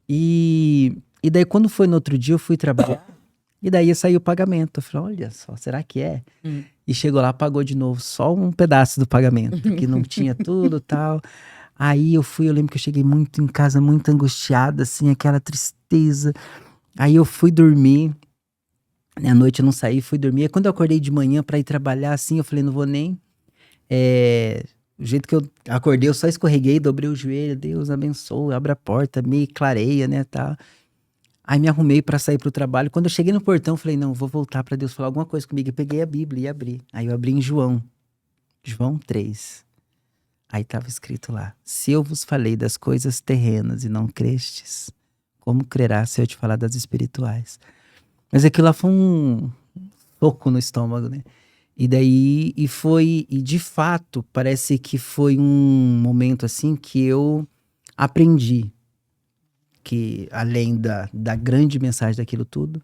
S3: E daí quando foi no outro dia eu fui trabalhar e daí saiu o pagamento. Eu falei, olha só, será que é? E chegou lá, pagou de novo só um pedaço do pagamento, que não tinha tudo tal. Aí eu lembro que eu cheguei muito em casa, muito angustiada, assim, aquela tristeza. Aí eu fui dormir, né, à noite eu não saí, fui dormir. E quando eu acordei de manhã pra ir trabalhar, assim, eu falei, não vou nem... O jeito que eu acordei, eu só escorreguei, dobrei o joelho, Deus abençoe, abre a porta, me clareia, né, tá. Aí me arrumei pra sair pro trabalho. Quando eu cheguei no portão, falei, não, vou voltar pra Deus falar alguma coisa comigo. Eu peguei a Bíblia e abri. Aí eu abri em João 3. Aí tava escrito lá, se eu vos falei das coisas terrenas e não crestes, como crerá se eu te falar das espirituais? Mas aquilo lá foi um soco no estômago, né? E daí, e de fato, parece que foi um momento assim que eu aprendi que além da grande mensagem daquilo tudo,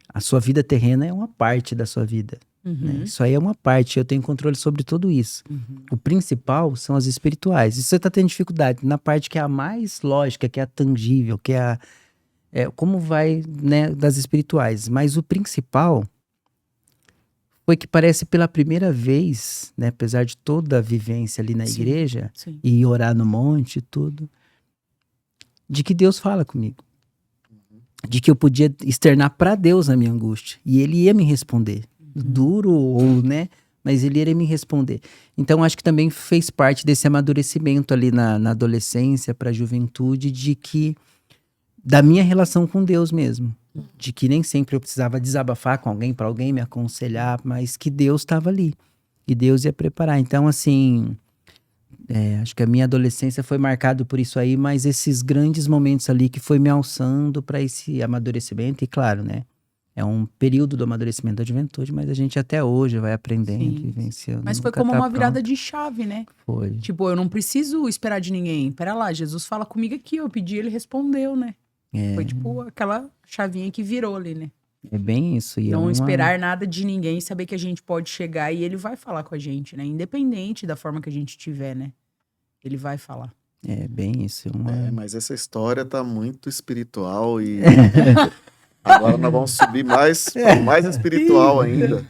S3: a sua vida terrena é uma parte da sua vida. Né? Isso aí é uma parte, eu tenho controle sobre tudo isso. O principal são as espirituais. E se você está tendo dificuldade na parte que é a mais lógica, que é a tangível, que é como vai, né, das espirituais. Mas o principal foi que parece pela primeira vez, né, apesar de toda a vivência ali na igreja, e orar no monte e tudo, de que Deus fala comigo. De que eu podia externar para Deus a minha angústia. E Ele ia me responder. duro, ou, né? Mas ele iria me responder. Então, acho que também fez parte desse amadurecimento ali na adolescência para a juventude, da minha relação com Deus mesmo. De que nem sempre eu precisava desabafar com alguém, para alguém me aconselhar, mas que Deus estava ali. E Deus ia preparar. Então, assim, acho que a minha adolescência foi marcada por isso aí, mas esses grandes momentos ali que foi me alçando para esse amadurecimento. E claro, né? É um período do amadurecimento da juventude, mas a gente até hoje vai aprendendo,
S2: Sim.
S3: vivenciando.
S2: Mas foi
S3: nunca
S2: como
S3: tá
S2: uma virada
S3: pronto.
S2: de chave, né?
S3: Foi.
S2: Tipo, eu não preciso esperar de ninguém. Pera lá, Jesus fala comigo aqui, eu pedi, ele respondeu, né? Foi tipo aquela chavinha que virou ali, né?
S3: É bem isso. E
S2: Não esperar nada de ninguém, saber que a gente pode chegar e ele vai falar com a gente, né? Independente da forma que a gente tiver, né? Ele vai falar.
S3: É bem isso.
S1: Mas essa história tá muito espiritual e agora nós vamos subir mais espiritual ainda.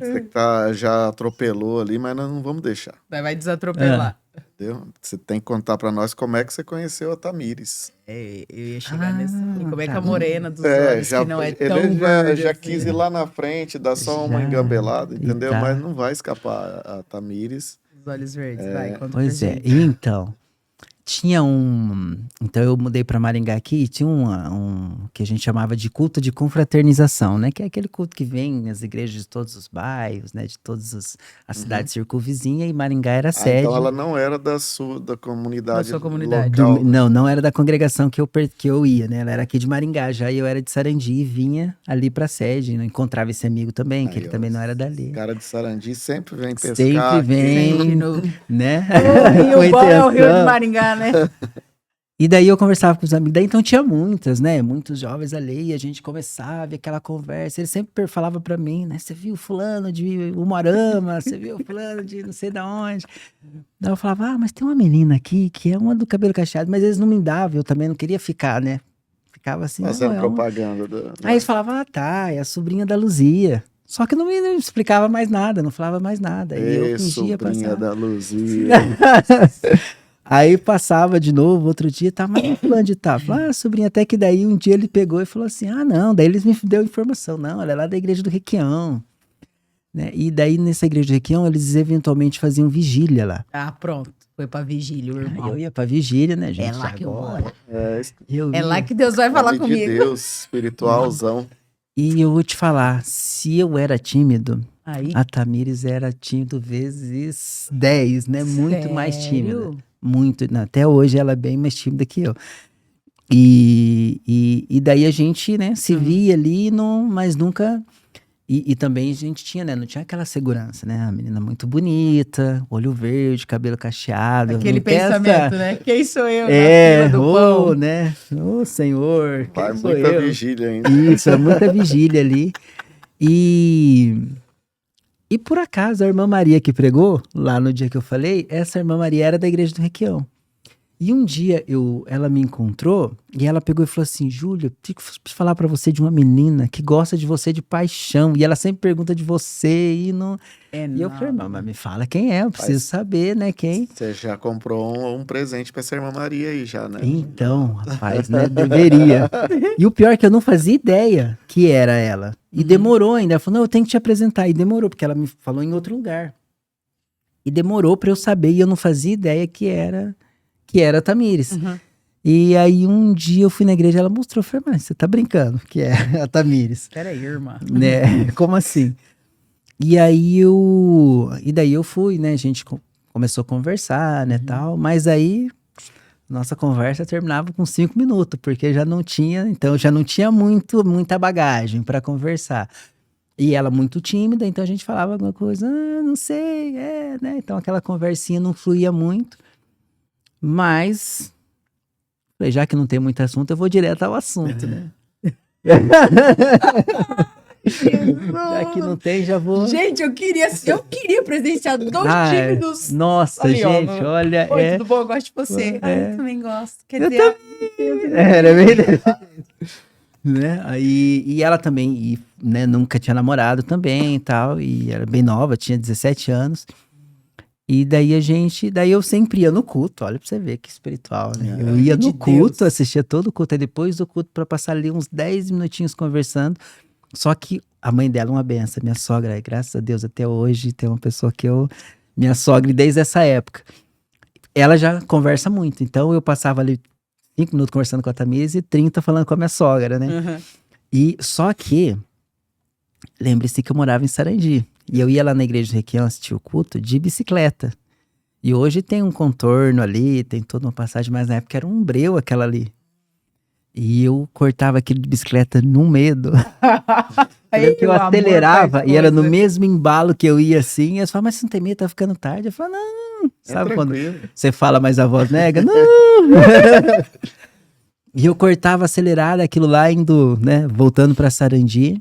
S1: Você que já atropelou ali, mas nós não vamos deixar.
S2: Vai desatropelar.
S1: Entendeu? Você tem que contar pra nós como é que você conheceu a Tamires.
S2: Eu ia chegar nessa. E como é que a
S3: tá.
S2: morena dos olhos, que não é tão
S1: ele
S2: verde
S1: já
S2: assim.
S1: quis ir lá na frente, dar só uma
S3: Já.
S1: engambelada, entendeu?
S3: Tá.
S1: Mas não vai escapar a Tamires.
S2: Os olhos verdes, vai, conta
S3: Pois
S2: pra
S3: é.
S2: gente.
S3: E então, tinha Então eu mudei pra Maringá aqui e tinha um que a gente chamava de culto de confraternização, né? Que é aquele culto que vem nas igrejas de todos os bairros, né? De todas as cidades circunvizinhas, e Maringá era a sede.
S1: Então ela não era da comunidade
S2: Da sua comunidade.
S1: local.
S3: Não era da congregação que eu ia, né? Ela era aqui de Maringá já, e eu era de Sarandi e vinha ali pra sede. Não encontrava esse amigo também, que
S1: Aí,
S3: ele
S1: ó,
S3: também não era dali.
S1: Cara de Sarandi sempre vem pescar.
S3: Sempre vem,
S2: Sempre no...
S3: né?
S2: E
S3: Com
S2: o bom é o Rio de
S3: intenção.
S2: Maringá, né?
S3: E daí eu conversava com os amigos, daí então tinha muitos jovens ali, e a gente começava e aquela conversa, ele sempre falava pra mim, né, você viu fulano de Umuarama, você viu fulano de não sei da onde. Daí eu falava, mas tem uma menina aqui, que é uma do cabelo cacheado, mas eles não me davam, eu também não queria ficar, né, ficava assim,
S1: Fazendo
S3: não, é uma...
S1: propaganda.
S3: Aí eles falavam, tá, é a sobrinha da Luzia. Só que não me explicava mais nada, não falava mais nada. E eu fingia
S1: sobrinha
S3: passar.
S1: da Luzia.
S3: Aí passava de novo, outro dia, tá, mas fulano de tal. Falei, sobrinha, até que daí um dia ele pegou e falou assim, não, daí eles me deu informação, não, ela é lá da igreja do Requião, né? E daí nessa igreja do Requião, eles eventualmente faziam vigília lá.
S2: Ah, pronto. Foi pra vigília, o
S3: Aí
S2: irmão.
S3: eu ia pra vigília, né, gente?
S2: É lá que eu
S3: Agora,
S2: vou.
S3: eu
S2: É
S3: ia.
S2: lá que Deus vai falar
S1: Nome de
S2: comigo.
S1: Deus, espiritualzão.
S3: E eu vou te falar, se eu era tímido,
S2: Aí,
S3: a Tamires era tímido vezes 10, né? Muito mais tímida.
S2: sério?
S3: Muito. Não, até hoje ela é bem mais tímida que eu. E daí a gente, né, se via ali, mas nunca... E também a gente tinha, né, não tinha aquela segurança, né? A menina muito bonita, olho verde, cabelo cacheado.
S2: Aquele
S3: não tem
S2: pensamento, né? Quem sou eu
S3: É,
S2: na fila do
S3: ô,
S2: pão?
S3: né? Ô, Senhor,
S1: Vai
S3: quem sou
S1: muita
S3: eu?
S1: vigília ainda.
S3: Isso, é muita vigília ali. E por acaso, a irmã Maria que pregou, lá no dia que eu falei, essa irmã Maria era da igreja do Requião. E um dia ela me encontrou e ela pegou e falou assim, Júlio, preciso falar pra você de uma menina que gosta de você de paixão. E ela sempre pergunta de você e não... E eu falei, irmã, mas me fala quem é, eu preciso saber, né, quem.
S1: Você já comprou um presente pra essa irmã Maria aí já, né?
S3: Então, rapaz, né, deveria. E o pior é que eu não fazia ideia que era ela. E demorou ainda. Ela falou, não, eu tenho que te apresentar. E demorou, porque ela me falou em outro lugar. E demorou pra eu saber e eu não fazia ideia que era a Tamires.
S2: Uhum.
S3: E aí um dia eu fui na igreja, ela mostrou, eu falei, mas você tá brincando que é a Tamires,
S2: Peraí, irmã.
S3: né? Como assim? E daí eu fui, né? A gente começou a conversar, né, tal, mas aí nossa conversa terminava com 5 minutos, porque já não tinha muita bagagem para conversar. E ela muito tímida, então a gente falava alguma coisa, não sei, né? Então aquela conversinha não fluía muito. Mas, falei, já que não tem muito assunto, eu vou direto ao assunto, né? Já que não tem, já vou...
S2: Gente, eu queria presenciar dois
S3: Ai,
S2: tímidos.
S3: nossa,
S2: Ali, ó,
S3: gente, olha...
S2: Oi, tudo bom? Eu gosto de você.
S3: É.
S2: Eu também gosto. Quer
S3: Eu
S2: dizer,
S3: Era verdade. Né? E ela também, né, nunca tinha namorado também e tal, e era bem nova, tinha 17 anos. E daí eu sempre ia no culto, olha pra você ver que espiritual, né? Eu ia
S2: de
S3: no culto,
S2: Deus.
S3: assistia todo o culto, aí depois do culto pra passar ali uns 10 minutinhos conversando, Só que a mãe dela é uma benção, minha sogra, graças a Deus, até hoje tem uma pessoa que minha sogra, desde essa época, ela já conversa muito, então eu passava ali 5 minutos conversando com a Tamires e 30 falando com a minha sogra, né?
S2: Uhum.
S3: E só que, lembre-se que eu morava em Sarandi, e eu ia lá na igreja do Requião assistir o culto de bicicleta. E hoje tem um contorno ali, tem toda uma passagem, mas na época era um breu aquela ali. E eu cortava aquilo de bicicleta num medo.
S2: Aí,
S3: Eu
S2: o amor
S3: acelerava
S2: faz
S3: e era no
S2: coisa.
S3: mesmo embalo que eu ia assim. E eles falavam, mas você não tem medo, tá ficando tarde? Eu falava, não. Sabe quando
S1: tranquilo.
S3: você fala, mas a voz nega? Não! E eu cortava acelerado aquilo lá, indo, né, voltando pra Sarandi.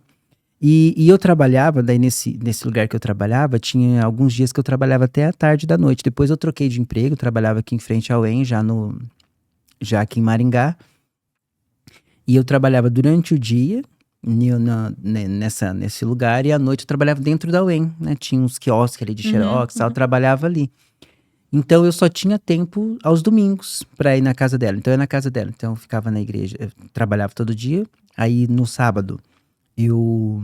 S3: E eu trabalhava, daí nesse lugar que eu trabalhava, tinha alguns dias que eu trabalhava até a tarde da noite. Depois eu troquei de emprego, trabalhava aqui em frente ao EN, já aqui em Maringá. E eu trabalhava durante o dia nesse lugar, e à noite eu trabalhava dentro da UEM, né? Tinha uns quiosques ali de xerox, eu trabalhava ali. Então eu só tinha tempo aos domingos pra ir na casa dela. Então eu ia na casa dela. Então eu ficava na igreja, eu trabalhava todo dia. Aí no sábado eu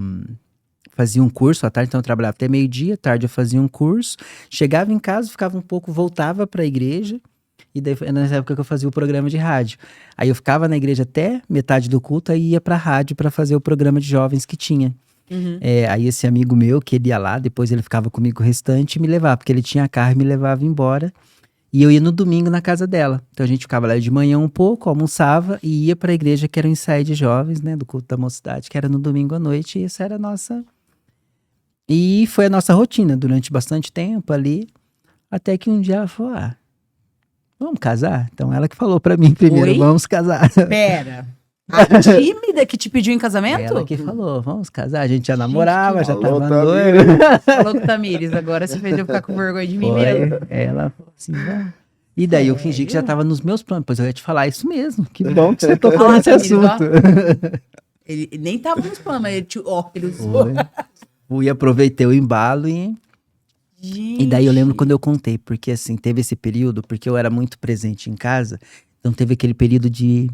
S3: fazia um curso à tarde, então eu trabalhava até meio-dia, à tarde eu fazia um curso. Chegava em casa, ficava um pouco, voltava pra igreja. E daí foi nessa época que eu fazia o programa de rádio. Aí eu ficava na igreja até metade do culto, aí ia pra rádio pra fazer o programa de jovens que tinha.
S2: Uhum.
S3: Aí esse amigo meu, que ele ia lá, depois ele ficava comigo o restante e me levava, porque ele tinha carro e me levava embora. E eu ia no domingo na casa dela. Então a gente ficava lá de manhã um pouco, almoçava e ia pra igreja, que era o ensaio de jovens, né, do culto da mocidade, que era no domingo à noite, e essa era a nossa... E foi a nossa rotina durante bastante tempo ali, até que um dia ela falou, vamos casar? Então ela que falou pra mim primeiro,
S2: Oi?
S3: vamos casar.
S2: Pera. A tímida que te pediu em casamento?
S3: Ela que falou, vamos casar. A gente já namorava, já
S1: Alô,
S3: tava
S1: Tamires.
S3: noivo.
S2: Falou com Tamires, agora você fez eu ficar com vergonha de mim mesmo.
S3: Foi. Ela falou assim, vamos. E daí eu fingi que já
S2: Sério?
S3: tava nos meus planos. Pois eu ia te falar isso mesmo. Que bom que você tocou
S2: Ah,
S3: nesse
S2: Tamires, ó.
S3: assunto.
S2: Ele nem tava nos planos, mas ele usou.
S3: Foi. Fui, aproveitei o embalo e daí eu lembro quando eu contei, porque assim, teve esse período, porque eu era muito presente em casa, então teve aquele período de,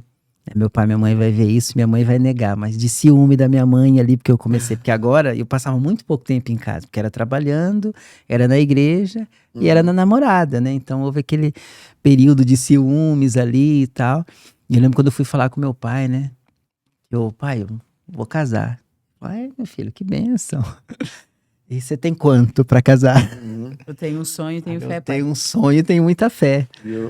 S3: meu pai e minha mãe vai ver isso, minha mãe vai negar, mas de ciúme da minha mãe ali, porque eu comecei, porque agora eu passava muito pouco tempo em casa, porque era trabalhando, era na igreja e era na namorada, né? Então houve aquele período de ciúmes ali e tal. E eu lembro quando eu fui falar com meu pai, né? Pai, eu vou casar. Pai, meu filho, que bênção. E você tem quanto pra casar?
S2: Eu tenho um sonho, tenho fé,
S3: Eu
S2: pai.
S3: tenho um sonho e tenho muita fé.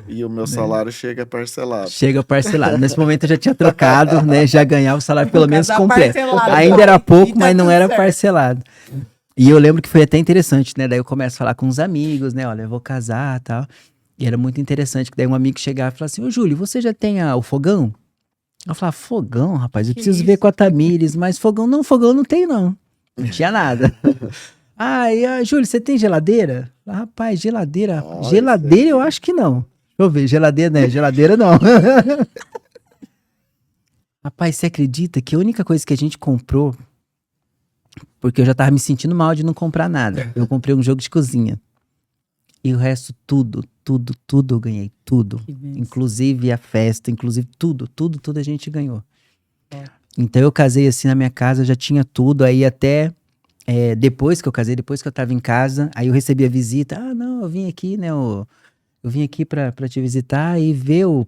S1: E o meu salário chega parcelado.
S3: Chega parcelado. Nesse momento eu já tinha trocado, né? Já ganhava o salário pelo menos
S2: Casar
S3: completo.
S2: parcelado,
S3: Ainda
S2: pai.
S3: era pouco,
S2: E tá
S3: mas não
S2: tudo
S3: era
S2: certo.
S3: parcelado. E eu lembro que foi até interessante, né? Daí eu começo a falar com os amigos, né? Olha, eu vou casar e tal. E era muito interessante, que daí um amigo chegava e falava assim, ô Júlio, você já tem o fogão? Eu falava, fogão, rapaz, eu
S2: Que
S3: preciso
S2: isso?
S3: ver com a Tamires, mas fogão não tem não. Não tinha nada. Júlio, você tem geladeira? Rapaz, geladeira.
S1: Olha
S3: Geladeira
S1: isso
S3: eu
S1: aí.
S3: acho que não. Deixa eu ver, geladeira, né? Geladeira não. Rapaz, você acredita que a única coisa que a gente comprou, porque eu já tava me sentindo mal de não comprar nada. Eu comprei um jogo de cozinha. E o resto, tudo eu ganhei. Tudo.
S2: Que bênção.
S3: Inclusive a festa, inclusive tudo a gente ganhou.
S2: É.
S3: Então eu casei assim na minha casa, já tinha tudo. Aí até depois que eu casei, depois que eu tava em casa, aí eu recebi a visita. Não, eu vim aqui, né? Eu vim aqui pra te visitar e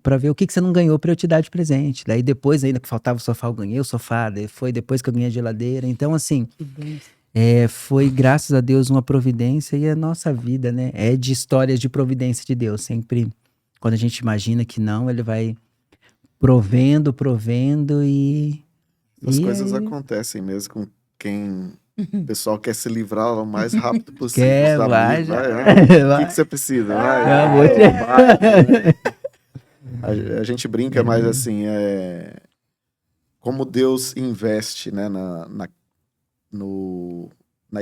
S3: pra ver o que você não ganhou pra eu te dar de presente. Daí depois, ainda que faltava o sofá, eu ganhei o sofá. Daí foi depois que eu ganhei a geladeira. Então, assim,
S2: Que bênção.
S3: foi, graças a Deus, uma providência, e a nossa vida, né? É de histórias de providência de Deus. Sempre, quando a gente imagina que não, ele vai provendo e
S1: As
S3: e
S1: coisas
S3: aí,
S1: acontecem mesmo com quem o pessoal quer se livrar o mais rápido possível.
S3: quer,
S1: Os
S3: vai,
S1: amigos,
S3: já.
S1: vai. O que
S3: Vai.
S1: você precisa?
S3: Ah,
S1: Vai.
S3: vou te-
S1: A gente brinca, mas assim, como Deus investe, né, na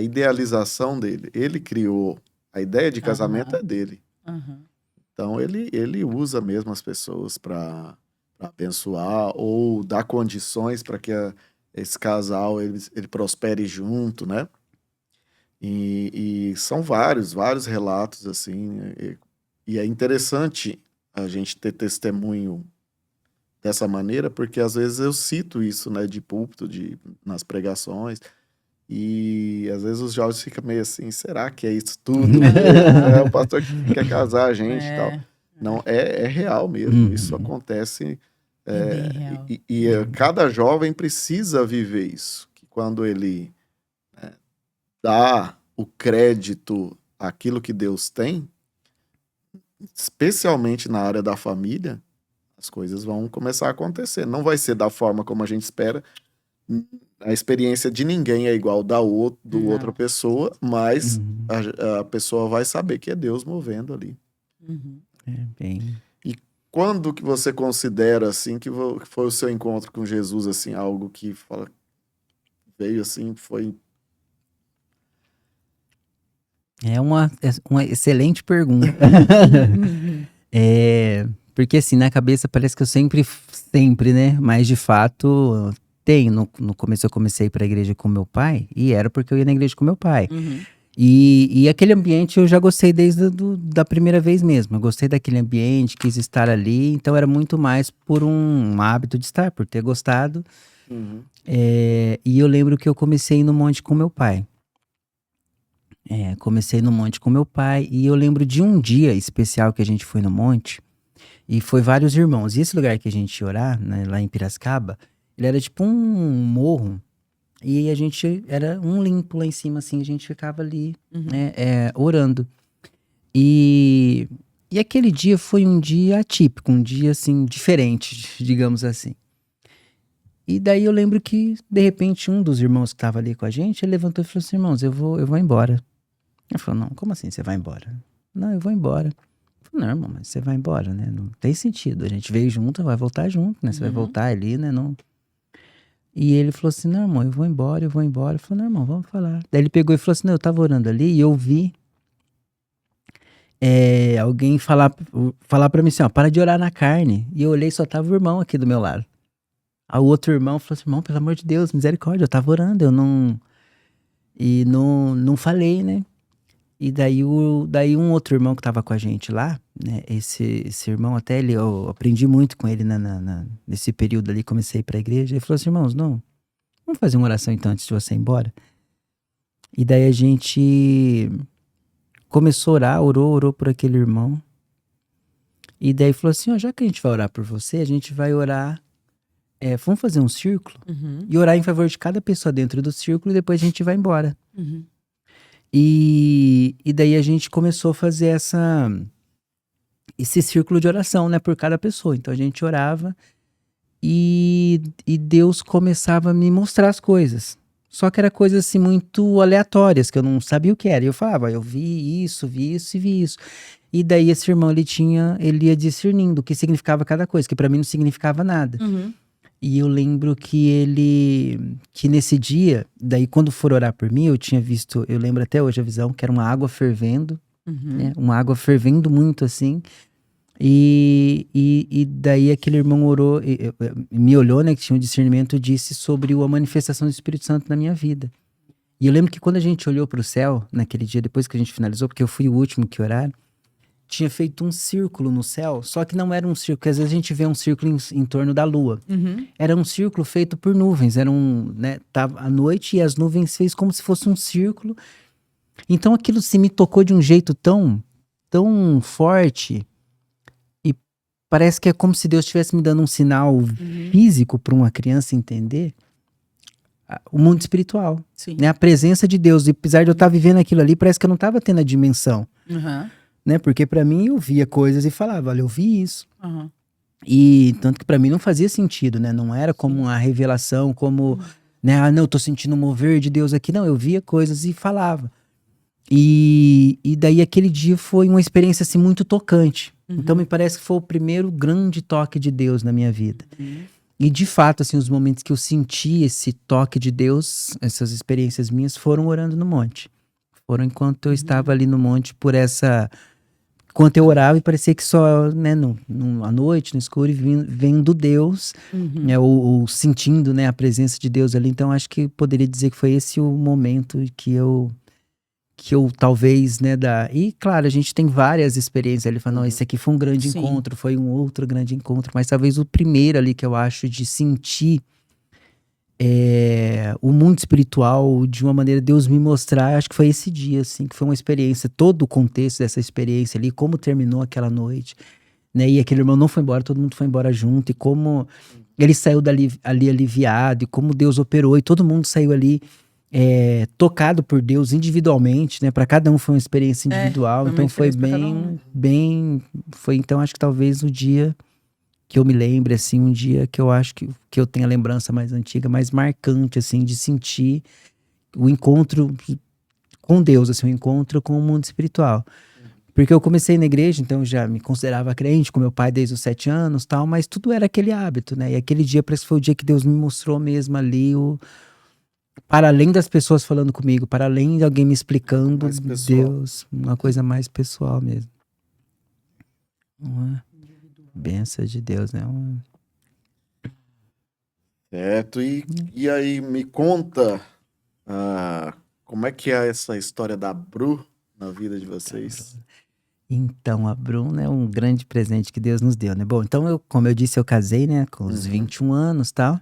S1: idealização dele. Ele criou a ideia de casamento é dele.
S2: Aham.
S1: Então ele usa mesmo as pessoas para abençoar ou dar condições para que esse casal ele prospere junto, né? E são vários relatos assim, e é interessante a gente ter testemunho dessa maneira, porque às vezes eu cito isso, né, de púlpito, nas pregações, e às vezes os jovens ficam meio assim, será que é isso tudo? É o pastor que quer casar a gente e tal. Não, é real mesmo, isso acontece.
S2: É bem real.
S1: Cada jovem precisa viver isso, que quando ele dá o crédito àquilo que Deus tem, especialmente na área da família, as coisas vão começar a acontecer. Não vai ser da forma como a gente espera. A experiência de ninguém é igual do outra pessoa, mas a pessoa vai saber que é Deus movendo ali. E quando que você considera assim que foi o seu encontro com Jesus, assim, algo que veio assim, foi...
S3: É uma excelente pergunta. Porque assim, na cabeça parece que eu sempre, né? Mas de fato, no começo eu comecei para a igreja com meu pai, e era porque eu ia na igreja com meu pai. E aquele ambiente eu já gostei desde da primeira vez mesmo. Eu gostei daquele ambiente, quis estar ali, então era muito mais por um hábito de estar, por ter gostado. E eu lembro que eu comecei no monte com meu pai. Comecei no monte com meu pai, e eu lembro de um dia especial que a gente foi no monte, e foi vários irmãos. E esse lugar que a gente ia orar, né, lá em Piracicaba, ele era tipo um morro, e a gente era um limpo lá em cima, assim, a gente ficava ali, né, orando. E aquele dia foi um dia atípico, um dia, assim, diferente, digamos assim. E daí eu lembro que, de repente, um dos irmãos que estava ali com a gente, ele levantou e falou assim, irmãos, eu vou embora. Eu falei, não, como assim você vai embora? Não, eu vou embora. Eu falei, não, irmão, mas você vai embora, né? Não tem sentido. A gente veio junto, vai voltar junto, né? Você vai voltar ali, né? Não... E ele falou assim, não, irmão, eu vou embora. Eu falei, não, irmão, vamos falar. Daí ele pegou e falou assim, não, eu tava orando ali e eu vi alguém falar pra mim assim, ó, para de orar na carne. E eu olhei e só tava o irmão aqui do meu lado. Aí o outro irmão falou assim, irmão, pelo amor de Deus, misericórdia, eu tava orando, eu não... E não falei, né? E daí um outro irmão que tava com a gente lá, né? Esse irmão até, eu aprendi muito com ele nesse período ali, comecei a ir pra igreja. Ele falou assim, irmãos, não, vamos fazer uma oração então antes de você ir embora? E daí a gente começou a orar, orou por aquele irmão. E daí falou assim, ó, já que a gente vai orar por você, a gente vai orar, vamos fazer um círculo e orar em favor de cada pessoa dentro do círculo e depois a gente vai embora. E daí a gente começou a fazer esse círculo de oração, né, por cada pessoa. Então a gente orava e Deus começava a me mostrar as coisas. Só que era coisas assim muito aleatórias, que eu não sabia o que era. E eu falava, eu vi isso e vi isso. E daí esse irmão, ele ia discernindo o que significava cada coisa, que pra mim não significava nada. E eu lembro que nesse dia, daí quando for orar por mim, eu tinha visto, eu lembro até hoje a visão, que era uma água fervendo, né? Uma água fervendo muito assim. E daí aquele irmão orou, me olhou, né, que tinha um discernimento, disse sobre a manifestação do Espírito Santo na minha vida. E eu lembro que quando a gente olhou para o céu, naquele dia, depois que a gente finalizou, porque eu fui o último que orar, tinha feito um círculo no céu, só que não era um círculo, porque às vezes a gente vê um círculo em torno da lua. Era um círculo feito por nuvens, né, tava à noite e as nuvens fez como se fosse um círculo. Então aquilo se me tocou de um jeito tão, tão forte, e parece que é como se Deus estivesse me dando um sinal físico para uma criança entender o mundo espiritual, né, a presença de Deus. E apesar de eu estar vivendo aquilo ali, parece que eu não estava tendo a dimensão. Né? Porque pra mim eu via coisas e falava, olha, eu vi isso. E tanto que pra mim não fazia sentido, né? Não era como uma revelação, como, né? Não, eu tô sentindo o mover de Deus aqui. Não, eu via coisas e falava. E daí aquele dia foi uma experiência assim muito tocante. Então me parece que foi o primeiro grande toque de Deus na minha vida. E de fato, assim, os momentos que eu senti esse toque de Deus, essas experiências minhas, foram orando no monte. Foram enquanto eu estava ali no monte enquanto eu orava, e parecia que só, né, à noite, no escuro, vendo Deus, né, ou sentindo, né, a presença de Deus ali. Então, acho que poderia dizer que foi esse o momento que eu que eu talvez, né, E claro, a gente tem várias experiências. Ele fala, não, esse aqui foi um grande
S2: Sim.
S3: encontro, foi um outro grande encontro. Mas talvez o primeiro ali que eu acho de sentir o mundo espiritual de uma maneira, Deus me mostrar, acho que foi esse dia, assim, que foi uma experiência, todo o contexto dessa experiência ali, como terminou aquela noite, né, e aquele irmão não foi embora, todo mundo foi embora junto, e como ele saiu ali aliviado, e como Deus operou, e todo mundo saiu ali tocado por Deus individualmente, né, para cada um foi uma experiência individual,
S2: foi uma
S3: então foi
S2: experiência pra cada um.
S3: bem, foi então acho que talvez o dia que eu me lembre, assim, um dia que eu acho que eu tenho a lembrança mais antiga, mais marcante, assim, de sentir o encontro com Deus, assim, o encontro com o mundo espiritual. Porque eu comecei na igreja, então eu já me considerava crente, com meu pai desde os 7 anos, tal, mas tudo era aquele hábito, né? E aquele dia parece que foi o dia que Deus me mostrou mesmo ali, para além das pessoas falando comigo, para além de alguém me explicando,
S1: Mais pessoal.
S3: Deus, uma coisa mais pessoal mesmo. Uma bênção de Deus, né?
S1: Certo, e aí me conta como é que é essa história da Bru na vida de vocês?
S3: Então, a Bruna é um grande presente que Deus nos deu, né? Bom, então, como eu disse, eu casei, né, com os 21 anos e tal,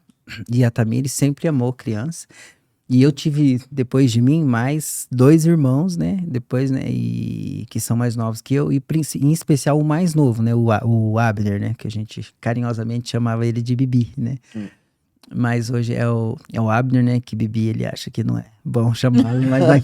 S3: e a Tamires sempre amou criança. E eu tive, depois de mim, mais 2 irmãos, né, depois, né, e que são mais novos que eu, e em especial o mais novo, né, o Abner, né, que a gente carinhosamente chamava ele de Bibi, né. Mas hoje é o Abner, né, que Bibi ele acha que não é bom chamá-lo, mas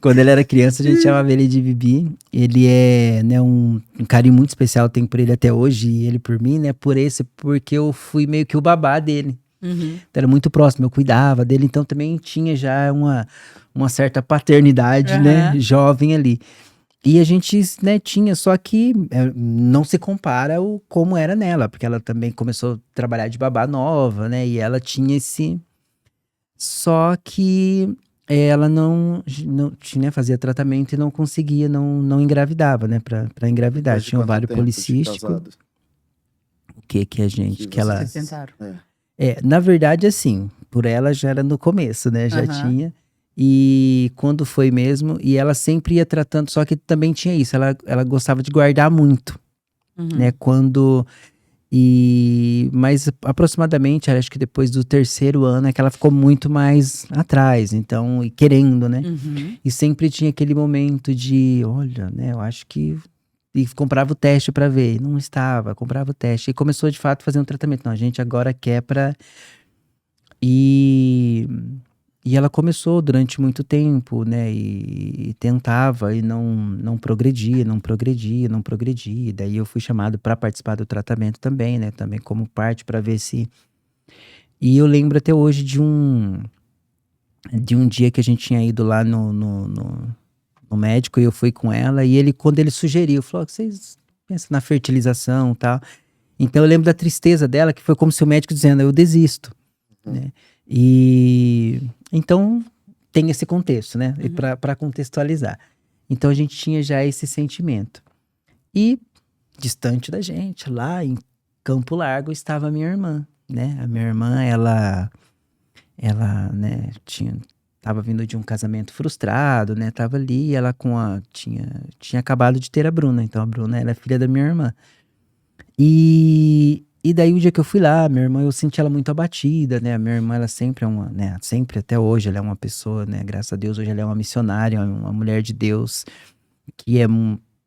S3: quando ele era criança a gente chamava ele de Bibi. Ele é, né, um carinho muito especial, tenho por ele até hoje, e ele por mim, né, porque eu fui meio que o babá dele. Então, era muito próximo, eu cuidava dele, então também tinha já uma certa paternidade, né, jovem ali. E a gente, né, tinha, só que não se compara o como era nela, porque ela também começou a trabalhar de babá nova, né, e ela tinha esse... Só que ela não tinha, fazia tratamento e não conseguia, não engravidava, né, pra engravidar. Tinha ovário policístico. O que a gente, que ela...
S2: Vocês tentaram.
S3: na verdade, assim, por ela já era no começo, né, já tinha... E quando foi mesmo, e ela sempre ia tratando, só que também tinha isso, ela gostava de guardar muito, né, mas aproximadamente, acho que depois do 3º ano é que ela ficou muito mais atrás, então, e querendo, né, e sempre tinha aquele momento de, olha, né, eu acho que, e comprava o teste pra ver, não estava, comprava o teste, e começou de fato a fazer um tratamento, não, a gente agora quer E ela começou durante muito tempo, né, e tentava e não progredia. E daí eu fui chamado para participar do tratamento também, né, também como parte para ver se... E eu lembro até hoje de um dia que a gente tinha ido lá no médico, e eu fui com ela, e quando ele sugeriu, falou, vocês pensam na fertilização e tal. Então eu lembro da tristeza dela, que foi como se o médico dizendo, eu desisto, né. E então tem esse contexto, né? E para contextualizar. Então a gente tinha já esse sentimento. E distante da gente, lá em Campo Largo, estava a minha irmã, né? A minha irmã, ela né, tava vindo de um casamento frustrado, né? Tava ali, ela tinha acabado de ter a Bruna. Então a Bruna era filha da minha irmã. E daí o dia que eu fui lá, minha irmã, eu senti ela muito abatida, né? A minha irmã, ela sempre é sempre até hoje, ela é uma pessoa, né? Graças a Deus, hoje ela é uma missionária, uma mulher de Deus, que é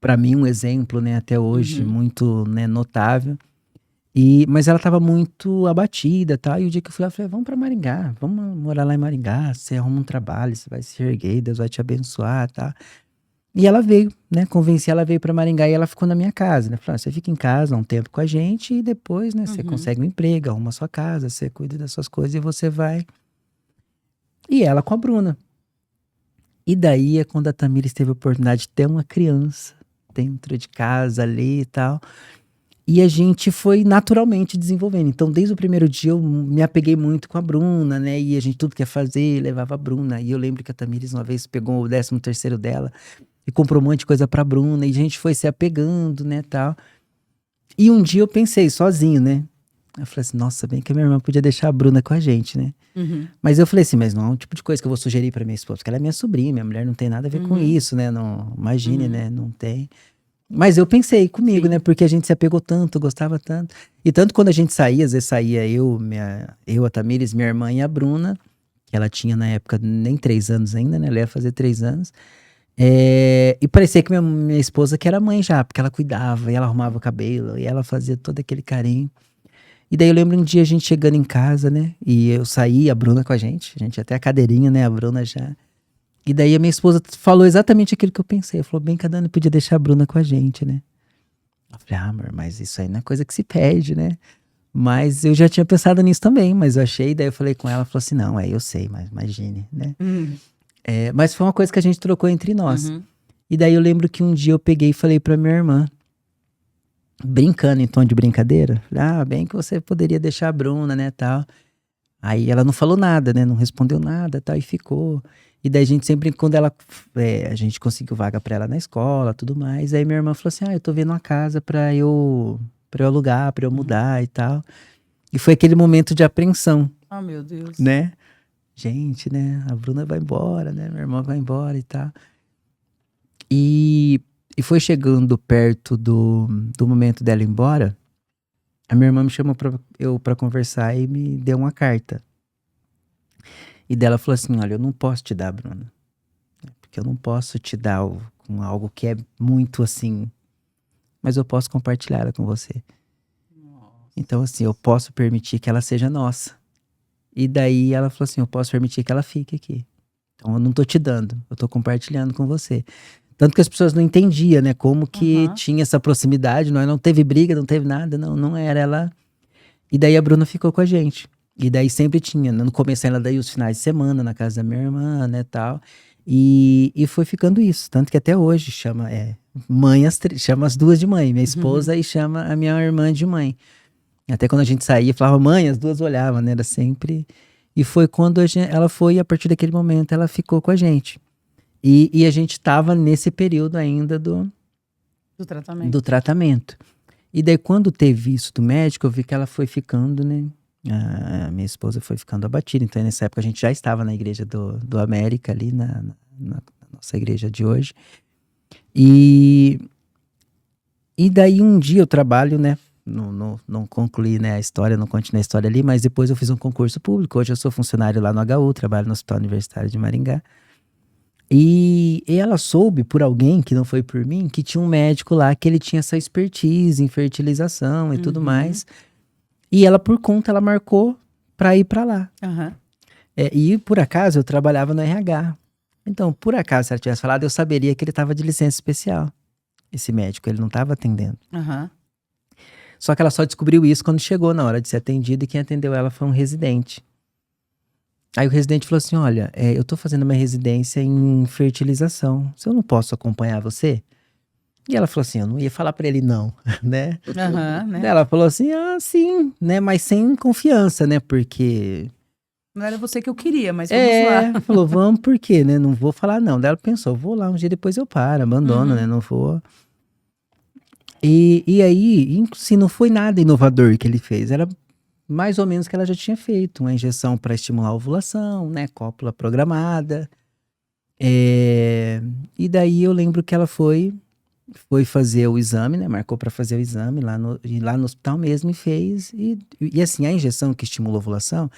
S3: pra mim um exemplo, né? Até hoje, muito, né, notável. Mas ela tava muito abatida, tá? E o dia que eu fui lá, eu falei, vamos pra Maringá, vamos morar lá em Maringá, você arruma um trabalho, você vai se erguer, Deus vai te abençoar, tá? E ela veio, né, convenci ela, veio pra Maringá e ela ficou na minha casa, né, falou, você fica em casa um tempo com a gente e depois, né, você consegue um emprego, arruma a sua casa, você cuida das suas coisas e você vai. E ela com a Bruna. E daí é quando a Tamires teve a oportunidade de ter uma criança dentro de casa ali e tal. E a gente foi naturalmente desenvolvendo. Então, desde o primeiro dia, eu me apeguei muito com a Bruna, né? E a gente tudo que ia fazer, levava a Bruna. E eu lembro que a Tamires uma vez pegou o 13º dela e comprou um monte de coisa pra Bruna, e a gente foi se apegando, né, tal. E um dia eu pensei sozinho, né, Eu falei assim, nossa, bem que a minha irmã podia deixar a Bruna com a gente, né?
S2: Uhum.
S3: Mas eu falei assim, mas não é um tipo de coisa que eu vou sugerir pra minha esposa, porque ela é minha sobrinha, minha mulher não tem nada a ver com
S2: Uhum.
S3: isso, né? Não, imagine,
S2: Uhum.
S3: né? Não tem. Mas eu pensei comigo,
S2: Sim.
S3: né? Porque a gente se apegou tanto, gostava tanto. E tanto quando a gente saía, às vezes saía eu, a Tamires, minha irmã e a Bruna, que ela tinha na época nem 3 anos ainda, né? Ela ia fazer 3 anos. E parecia que minha esposa que era mãe já, porque ela cuidava, e ela arrumava o cabelo, e ela fazia todo aquele carinho. E daí eu lembro um dia a gente chegando em casa, né? E eu saí, a Bruna com a gente até a cadeirinha, né? A Bruna já. E daí a minha esposa falou exatamente aquilo que eu pensei. Ela falou, bem que a Dani podia deixar a Bruna com a gente, né? Eu falei, amor, mas isso aí não é coisa que se perde, né? Mas eu já tinha pensado nisso também, mas eu achei, daí eu falei com ela, falou assim, não, eu sei, mas imagine, né?
S2: Uhum.
S3: Mas foi uma coisa que a gente trocou entre nós.
S2: Uhum.
S3: E daí eu lembro que um dia eu peguei e falei pra minha irmã, brincando em tom de brincadeira, falei, bem que você poderia deixar a Bruna, né, tal. Aí ela não falou nada, né, não respondeu nada, tal, e ficou. E daí a gente sempre, quando a gente conseguiu vaga pra ela na escola, tudo mais, aí minha irmã falou assim, eu tô vendo uma casa pra eu alugar, pra eu mudar e tal. E foi aquele momento de apreensão,
S2: Ah, meu Deus.
S3: né? Gente, né, a Bruna vai embora, né, minha irmã vai embora e tal. E foi chegando perto do momento dela ir embora, a minha irmã me chamou pra conversar e me deu uma carta. E dela falou assim, olha, eu não posso te dar, Bruna. Porque eu não posso te dar com algo que é muito assim, mas eu posso compartilhar ela com você. Então assim, eu posso permitir que ela seja nossa. E daí ela falou assim, eu posso permitir que ela fique aqui. Então eu não tô te dando, eu tô compartilhando com você. Tanto que as pessoas não entendiam, né? Como que tinha essa proximidade, não teve briga, não teve nada, não era ela. E daí a Bruna ficou com a gente. E daí sempre tinha, no começo ela daí os finais de semana na casa da minha irmã, né, tal. E foi ficando isso. Tanto que até hoje chama chama as duas de mãe, minha esposa e chama a minha irmã de mãe. Até quando a gente saía, falava mãe, as duas olhavam, né? Era sempre. E foi quando ela foi, e a partir daquele momento ela ficou com a gente. E a gente tava nesse período ainda do tratamento. E daí quando teve isso do médico, eu vi que ela foi ficando, né? A minha esposa foi ficando abatida. Então nessa época a gente já estava na igreja do América ali, na nossa igreja de hoje. E daí um dia eu trabalho, né? Não concluí, né, a história, não continuei a história ali, mas depois eu fiz um concurso público. Hoje eu sou funcionário lá no HU, trabalho no Hospital Universitário de Maringá. E ela soube por alguém, que não foi por mim, que tinha um médico lá que ele tinha essa expertise em fertilização e tudo mais. E ela, por conta, ela marcou pra ir pra lá. E por acaso eu trabalhava no RH. Então, por acaso, se ela tivesse falado, eu saberia que ele tava de licença especial. Esse médico, ele não tava atendendo. Só que ela só descobriu isso quando chegou na hora de ser atendida, e quem atendeu ela foi um residente. Aí o residente falou assim, olha, eu tô fazendo uma residência em fertilização, se eu não posso acompanhar você? E ela falou assim, eu não ia falar pra ele não, né?
S2: Né?
S3: Ela falou assim, sim, né, mas sem confiança, né, porque...
S2: Não era você que eu queria, mas vamos lá.
S3: Falou, vamos, por quê, né, não vou falar não. Daí ela pensou, vou lá, um dia depois eu paro, abandono, né, não vou... E aí, se não foi nada inovador que ele fez, era mais ou menos o que ela já tinha feito, uma injeção para estimular a ovulação, né, cópula programada. E daí eu lembro que ela foi fazer o exame, né, marcou para fazer o exame lá no hospital mesmo e fez. E assim, a injeção que estimula a ovulação,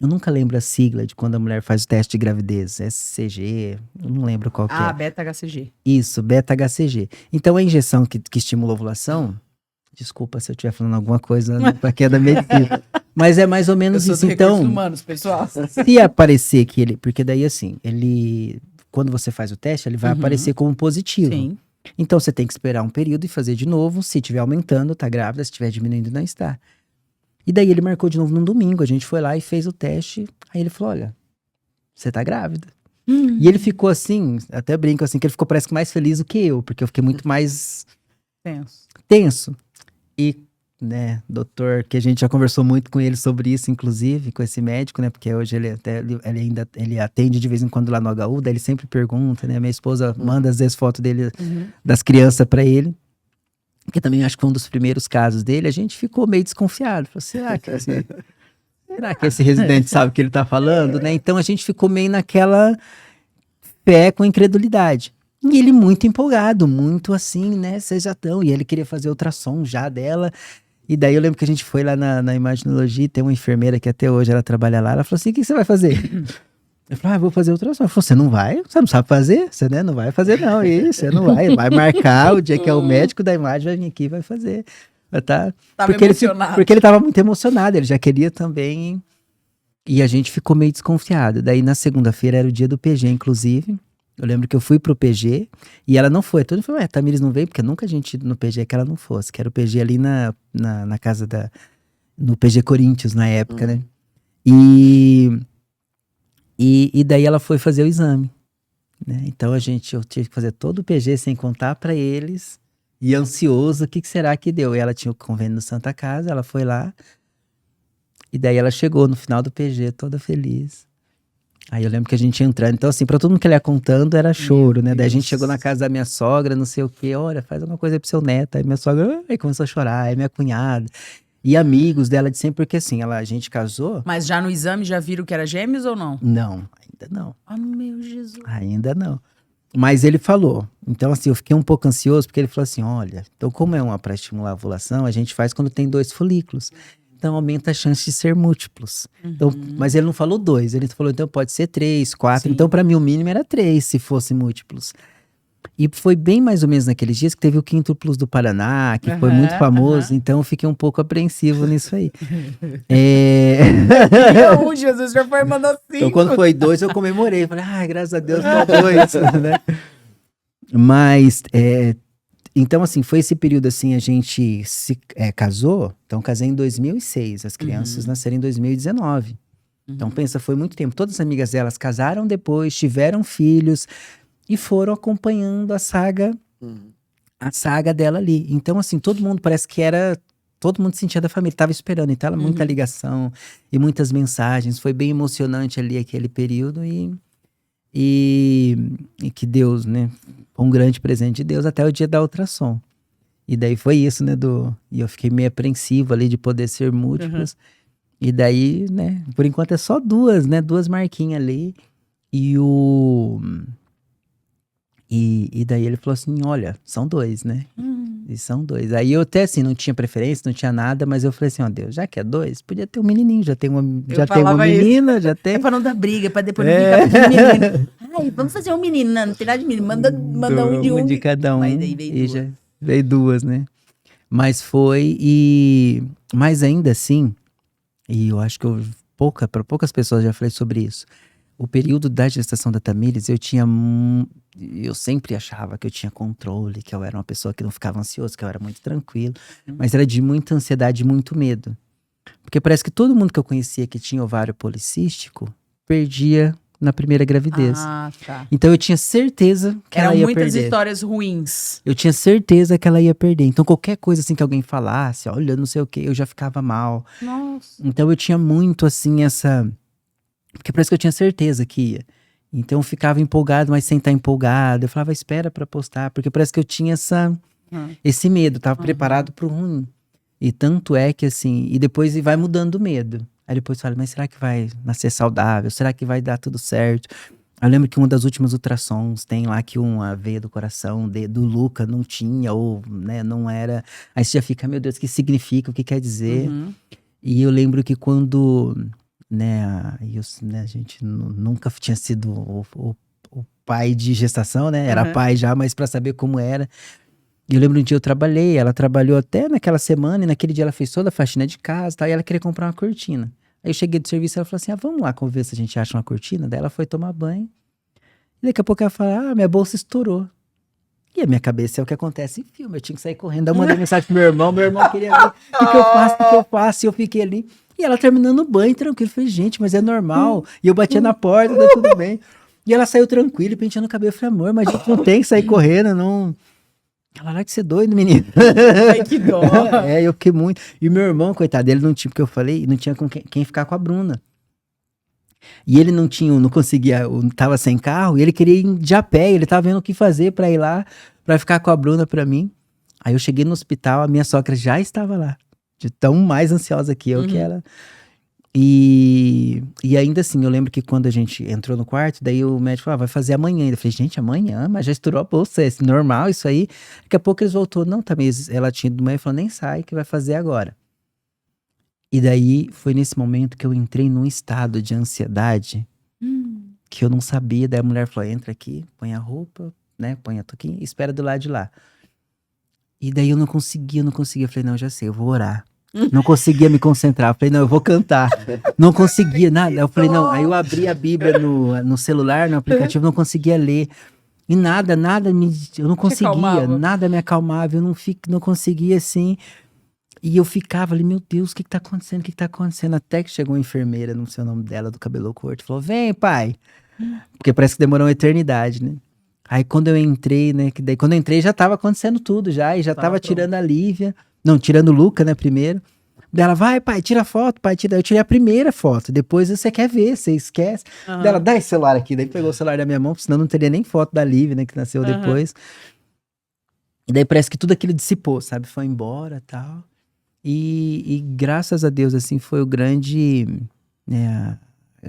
S3: eu nunca lembro a sigla de quando a mulher faz o teste de gravidez, SCG, eu não lembro qual que é.
S2: beta-HCG.
S3: Isso, beta-HCG. Então a injeção que estimula a ovulação, desculpa se eu estiver falando alguma coisa para quem é da medicina, mas é mais ou menos isso. Então,
S2: humanos, pessoal.
S3: se aparecer que ele, porque daí assim, quando você faz o teste, ele vai aparecer como positivo.
S2: Sim.
S3: Então você tem que esperar um período e fazer de novo. Se estiver aumentando, tá grávida. Se estiver diminuindo, não está. E daí ele marcou de novo num domingo. A gente foi lá e fez o teste. Aí ele falou, olha, você tá grávida. E ele ficou assim, até brinco assim, que ele ficou parece que mais feliz do que eu, porque eu fiquei muito mais tenso. E, né, doutor, que a gente já conversou muito com ele sobre isso, inclusive, com esse médico, né, porque hoje ele atende de vez em quando lá no HU, daí ele sempre pergunta, né, minha esposa manda às vezes foto dele, das crianças pra ele. que também acho que foi um dos primeiros casos dele, a gente ficou meio desconfiado. Falou, será que esse residente sabe o que ele tá falando, né? Então a gente ficou meio naquela fé com incredulidade. E ele muito empolgado, muito assim, né? Vocês já estão. E ele queria fazer ultrassom já dela. E daí eu lembro que a gente foi lá na imaginologia, tem uma enfermeira que até hoje ela trabalha lá, ela falou assim, o que você vai fazer? Eu falei, vou fazer ultrassom. Ela falou, você não vai? Você não sabe fazer? Você, né, não vai fazer não, isso, você não vai marcar o dia que é o médico da imagem vai vir aqui e vai fazer. Tava porque ele tava muito emocionado, ele já queria também, e a gente ficou meio desconfiado. Daí na segunda-feira era o dia do PG, inclusive, eu lembro que eu fui pro PG, e ela não foi, todo mundo falou, Tamires não veio, porque nunca a gente no PG que ela não fosse, que era o PG ali na casa no PG Corinthians na época, né, e daí ela foi fazer o exame, né, então eu tive que fazer todo o PG sem contar pra eles, e ansioso, o que será que deu? E ela tinha o convênio no Santa Casa, ela foi lá, e daí ela chegou no final do PG, toda feliz. Aí eu lembro que a gente ia entrando, então assim, pra todo mundo que ele ia contando, era choro, né? Daí a gente chegou na casa da minha sogra, não sei o quê, olha, faz alguma coisa pro seu neto. Aí minha sogra, aí começou a chorar, aí minha cunhada. E amigos dela de sempre, porque assim, a gente casou...
S2: Mas já no exame já viram que era gêmeos ou não?
S3: Não, ainda não.
S2: Ah, meu Jesus.
S3: Ainda não. Mas ele falou, então assim, eu fiquei um pouco ansioso, porque ele falou assim, olha, então como é uma para estimular a ovulação, a gente faz quando tem 2 folículos. Então aumenta a chance de ser múltiplos. Então, mas ele não falou 2, ele falou, então pode ser 3, 4. Sim. Então para mim o mínimo era 3, se fosse múltiplos. E foi bem mais ou menos naqueles dias que teve o Quíntuplos do Paraná, que foi muito famoso, então eu fiquei um pouco apreensivo nisso aí.
S2: Jesus, já foi mandar 5.
S3: Então quando foi 2 eu comemorei, falei, graças a Deus, só 2, né? Mas, então assim, foi esse período assim, a gente se casou, então casei em 2006, as crianças nasceram em 2019. Então pensa, foi muito tempo, todas as amigas delas casaram depois, tiveram filhos, e foram acompanhando a saga dela ali. Então, assim, todo mundo parece que todo mundo sentia da família, tava esperando. Então, ela muita ligação e muitas mensagens. Foi bem emocionante ali aquele período e que Deus, né, um grande presente de Deus até o dia da ultrassom. E daí foi isso, né, e eu fiquei meio apreensivo ali de poder ser múltiplos. E daí, né, por enquanto é só 2, né, 2 marquinhas ali. E daí ele falou assim, olha, são 2, né? E são 2. Aí eu até assim, não tinha preferência, não tinha nada, mas eu falei assim, ó Deus, já que é 2, podia ter um menininho, já tem uma menina, já tem...
S2: É pra não dar briga, pra depois não ficar com menino. Ai, vamos fazer um menino, não tem nada de menino, manda um de um.
S3: De cada um,
S2: mas daí veio 2.
S3: Já veio 2, né? Mas foi, mas ainda assim, e eu acho que para poucas pessoas já falei sobre isso, o período da gestação da Tamires, eu sempre achava que eu tinha controle, que eu era uma pessoa que não ficava ansioso, que eu era muito tranquilo, mas era de muita ansiedade e muito medo. Porque parece que todo mundo que eu conhecia que tinha ovário policístico, perdia na primeira gravidez.
S2: Tá.
S3: Então eu tinha certeza que ela ia perder. Eram
S2: muitas histórias ruins.
S3: Eu tinha certeza que ela ia perder. Então qualquer coisa assim que alguém falasse, olha, não sei o que, eu já ficava mal.
S2: Nossa.
S3: Então eu tinha muito assim porque parece que eu tinha certeza que ia. Então eu ficava empolgado, mas sem estar empolgado. Eu falava, espera pra postar. Porque parece que eu tinha esse medo. Tava preparado pro ruim. E tanto é que assim... E depois vai mudando o medo. Aí depois fala, mas será que vai nascer saudável? Será que vai dar tudo certo? Eu lembro que uma das últimas ultrassons tem lá que uma veia do coração do Luca não tinha, ou né, não era. Aí você já fica, meu Deus, o que significa? O que quer dizer? E eu lembro que quando... Né, a gente nunca tinha sido o pai de gestação, né? Era pai já, mas pra saber como era. E eu lembro um dia eu trabalhei, ela trabalhou até naquela semana, e naquele dia ela fez toda a faxina de casa e tal, e ela queria comprar uma cortina. Aí eu cheguei do serviço e ela falou assim, vamos lá ver se a gente acha uma cortina. Daí ela foi tomar banho. E daqui a pouco ela falou, minha bolsa estourou. E a minha cabeça é o que acontece em filme, eu tinha que sair correndo. Eu mandei mensagem pro meu irmão queria ver, o que eu faço? E eu fiquei ali. E ela terminando o banho, tranquilo. Eu falei, gente, mas é normal. E eu batia na porta, tá tudo bem. E ela saiu tranquila, penteando o cabelo. Eu falei, amor, mas a gente não tem que sair correndo, não... Ela larga de ser doido, menino.
S2: Ai, que dó.
S3: Eu fiquei muito... E meu irmão, coitado, ele não tinha, porque eu falei, não tinha com quem ficar com a Bruna. E ele não conseguia, tava sem carro, e ele queria ir de a pé, ele tava vendo o que fazer pra ir lá, pra ficar com a Bruna pra mim. Aí eu cheguei no hospital, a minha sogra já estava lá, de tão mais ansiosa que eu que ela. E ainda assim, eu lembro que quando a gente entrou no quarto, daí o médico falou, vai fazer amanhã. Eu falei, gente, amanhã? Mas já estourou a bolsa, é normal isso aí? Daqui a pouco eles voltou, não, também ela tinha ido de manhã e falou, nem sai, que vai fazer agora. E daí, foi nesse momento que eu entrei num estado de ansiedade, que eu não sabia. Daí a mulher falou, entra aqui, põe a roupa, né, põe a touquinha e espera do lado de lá. E daí eu não conseguia. Eu falei, não, já sei, eu vou orar. Não conseguia me concentrar. Eu falei, não, eu vou cantar. Não conseguia nada. Eu falei, não. Aí eu abri a Bíblia no celular, no aplicativo, não conseguia ler. E nada, eu não conseguia. Nada me acalmava. Eu não conseguia, assim. E eu ficava ali, meu Deus, o que tá acontecendo? O que tá acontecendo? Até que chegou uma enfermeira, não sei o nome dela, do cabelo curto, falou, vem, pai. Porque parece que demorou uma eternidade, né? Aí quando eu entrei, né? Que daí quando eu entrei já tava acontecendo tudo já. E já tava tirando a Lívia. Não, tirando o Luca, né, primeiro. Dela, vai, pai, tira foto, pai, tira. Eu tirei a primeira foto. Depois você quer ver, você esquece. Dela, dá esse celular aqui. Daí pegou o celular da minha mão, senão não teria nem foto da Lívia, né, que nasceu depois. E daí parece que tudo aquilo dissipou, sabe? Foi embora e tal. E graças a Deus, assim, foi o grande... Né,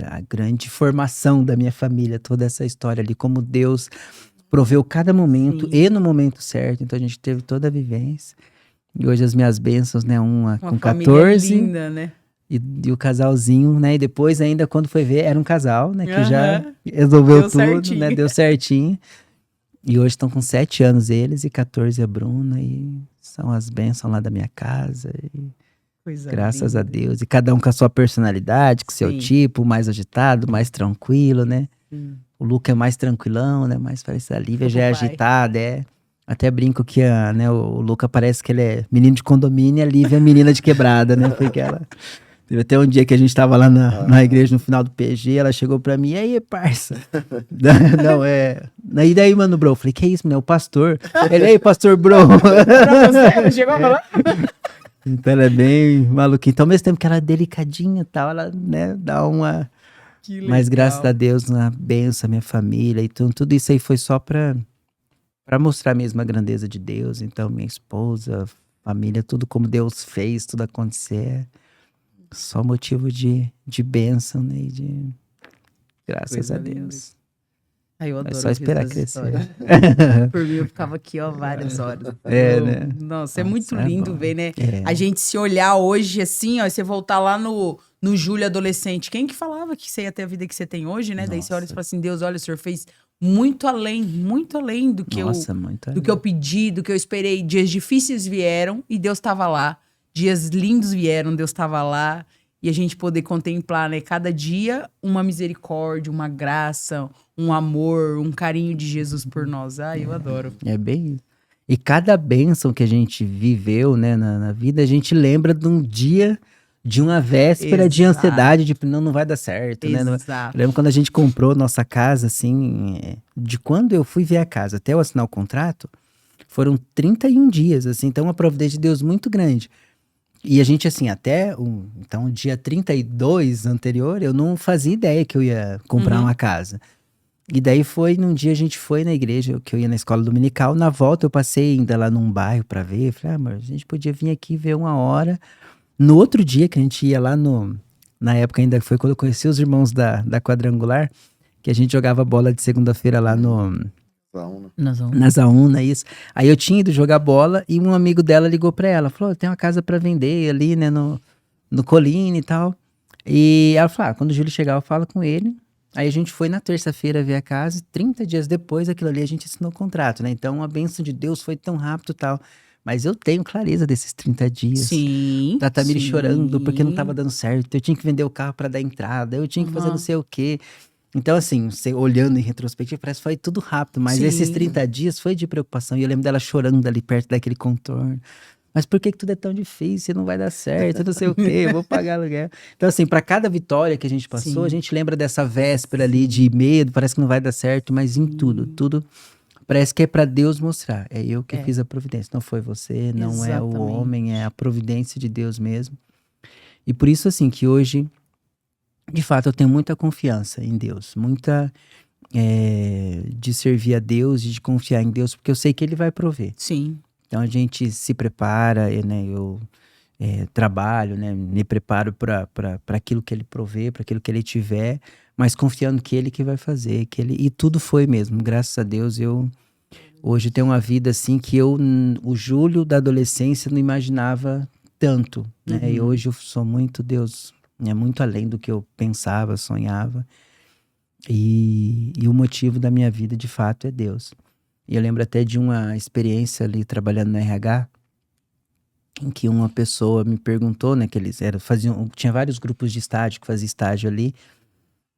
S3: a grande formação da minha família, toda essa história ali, como Deus proveu cada momento e no momento certo. Então a gente teve toda a vivência. E hoje as minhas bênçãos, né? Uma com 14.
S2: Linda, né?
S3: E o casalzinho, né? E depois ainda, quando foi ver, era um casal, né? Que já resolveu tudo, certinho. Né? Deu certinho. E hoje estão com 7 anos eles e 14 a Bruna. E são as bênçãos lá da minha casa. E graças a Deus. E cada um com a sua personalidade, com o seu tipo, mais agitado, mais tranquilo, né? O Luca é mais tranquilão, né? Mais parece a Lívia já é agitada, Até brinco que né, o Luca parece que ele é menino de condomínio e a Lívia é menina de quebrada, né? Porque ela... Teve até um dia que a gente tava lá na igreja no final do PG, ela chegou pra mim, e aí, parça? Não, E daí, mano, bro? Eu falei, que isso, mano? É o pastor. Ele, aí, pastor, bro.
S2: Pra você, chegou a falar?
S3: Então ela é bem maluquinha. Então, ao mesmo tempo que ela é delicadinha e tal, ela, né, dá uma...
S2: Que legal.
S3: Mas graças a Deus, na benção, minha família. Então, tudo isso aí foi só pra mostrar mesmo a grandeza de Deus. Então, minha esposa, família, tudo como Deus fez, tudo acontecer. Só motivo de bênção, né? E de graças a Deus.
S2: Ai, eu adoro.
S3: É só esperar crescer.
S2: Por mim, eu ficava aqui, ó, várias horas.
S3: Né?
S2: Nossa, é muito lindo ver, né? A gente se olhar hoje, assim, ó, e você voltar lá no Júlio adolescente. Quem que falava que você ia ter a vida que você tem hoje, né? Nossa. Daí você olha e fala assim, Deus, olha, o Senhor fez muito além do que eu pedi, do que eu esperei. Dias difíceis vieram e Deus estava lá. Dias lindos vieram, Deus estava lá. E a gente poder contemplar, né? Cada dia uma misericórdia, uma graça, um amor, um carinho de Jesus por nós. Ai, eu adoro.
S3: É bem isso. E cada bênção que a gente viveu, né, na vida, a gente lembra de um dia, de uma véspera de ansiedade, de não vai dar certo, né? Eu lembro quando a gente comprou nossa casa, assim, de quando eu fui ver a casa até eu assinar o contrato, foram 31 dias, assim, então uma providência de Deus muito grande. E a gente, assim, até então, dia 32 anterior, eu não fazia ideia que eu ia comprar uma casa. E daí foi, num dia a gente foi na igreja, que eu ia na escola dominical, na volta eu passei ainda lá num bairro pra ver, falei, mas a gente podia vir aqui ver uma hora. No outro dia que a gente ia lá na época ainda foi quando eu conheci os irmãos da Quadrangular, que a gente jogava bola de segunda-feira lá na Zauna, isso. Aí eu tinha ido jogar bola e um amigo dela ligou pra ela, falou, tem uma casa pra vender ali, né, no Colline e tal. E ela falou, quando o Júlio chegar eu falo com ele. Aí a gente foi na terça-feira ver a casa e 30 dias depois daquilo ali a gente assinou o contrato, né? Então a bênção de Deus foi tão rápido e tal. Mas eu tenho clareza desses 30 dias.
S2: Sim.
S3: Da Tamiri chorando porque não tava dando certo. Eu tinha que vender o carro pra dar entrada. Eu tinha que fazer não sei o quê. Então, assim, você olhando em retrospectiva, parece que foi tudo rápido. Mas esses 30 dias foi de preocupação. E eu lembro dela chorando ali perto daquele contorno. Mas por que tudo é tão difícil? Não vai dar certo, não sei o quê, eu vou pagar aluguel. Então, assim, para cada vitória que a gente passou, a gente lembra dessa véspera ali de medo, parece que não vai dar certo, mas em tudo parece que é para Deus mostrar. É eu que fiz a providência, não foi você, não é o homem, é a providência de Deus mesmo. E por isso, assim, que hoje, de fato, eu tenho muita confiança em Deus, muita de servir a Deus e de confiar em Deus, porque eu sei que Ele vai prover.
S2: Sim.
S3: Então a gente se prepara, né? Eu trabalho, né? Me preparo para aquilo que ele provê, para aquilo que ele tiver, mas confiando que ele que vai fazer, e tudo foi mesmo. Graças a Deus eu hoje tenho uma vida assim que o Júlio da adolescência não imaginava tanto, né? E hoje eu sou muito Deus, é muito além do que eu pensava, sonhava. E o motivo da minha vida, de fato, é Deus. E eu lembro até de uma experiência ali trabalhando no RH, em que uma pessoa me perguntou, né, que eles tinha vários grupos de estágio que faziam estágio ali,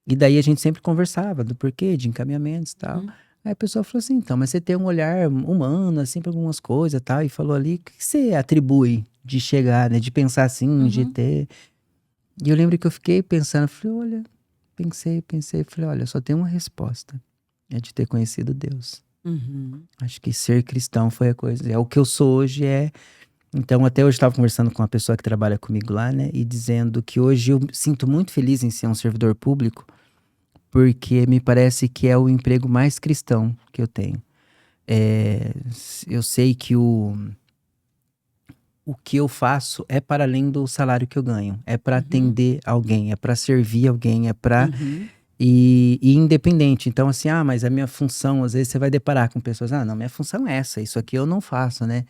S3: e daí a gente sempre conversava do porquê, de encaminhamentos e tal. Aí a pessoa falou assim, então, mas você tem um olhar humano, assim, para algumas coisas e tal, e falou ali, o que você atribui de chegar, né, de pensar assim, de ter... E eu lembro que eu fiquei pensando, falei, olha, pensei, falei, olha, só tem uma resposta, é de ter conhecido Deus. Acho que ser cristão foi a coisa, é o que eu sou hoje, Então, até hoje eu estava conversando com uma pessoa que trabalha comigo lá, né? E dizendo que hoje eu me sinto muito feliz em ser um servidor público, porque me parece que é o emprego mais cristão que eu tenho. Eu sei que o que eu faço é para além do salário que eu ganho. É para atender alguém, é para servir alguém, é para... E independente. Então, assim, mas a minha função, às vezes você vai deparar com pessoas, não, minha função é essa, isso aqui eu não faço, né?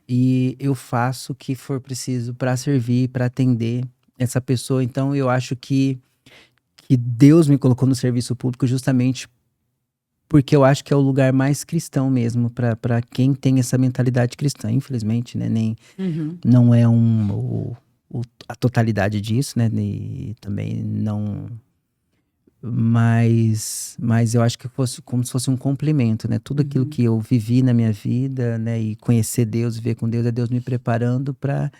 S3: E eu faço o que for preciso para servir, para atender essa pessoa. Então, eu acho que Deus me colocou no serviço público justamente porque eu acho que é o lugar mais cristão mesmo, para quem tem essa mentalidade cristã. Infelizmente, né? Não é a totalidade disso, né? E também não... Mas eu acho que fosse como se fosse um complemento, né? Tudo aquilo que eu vivi na minha vida, né? E conhecer Deus, viver com Deus, é Deus me preparando para...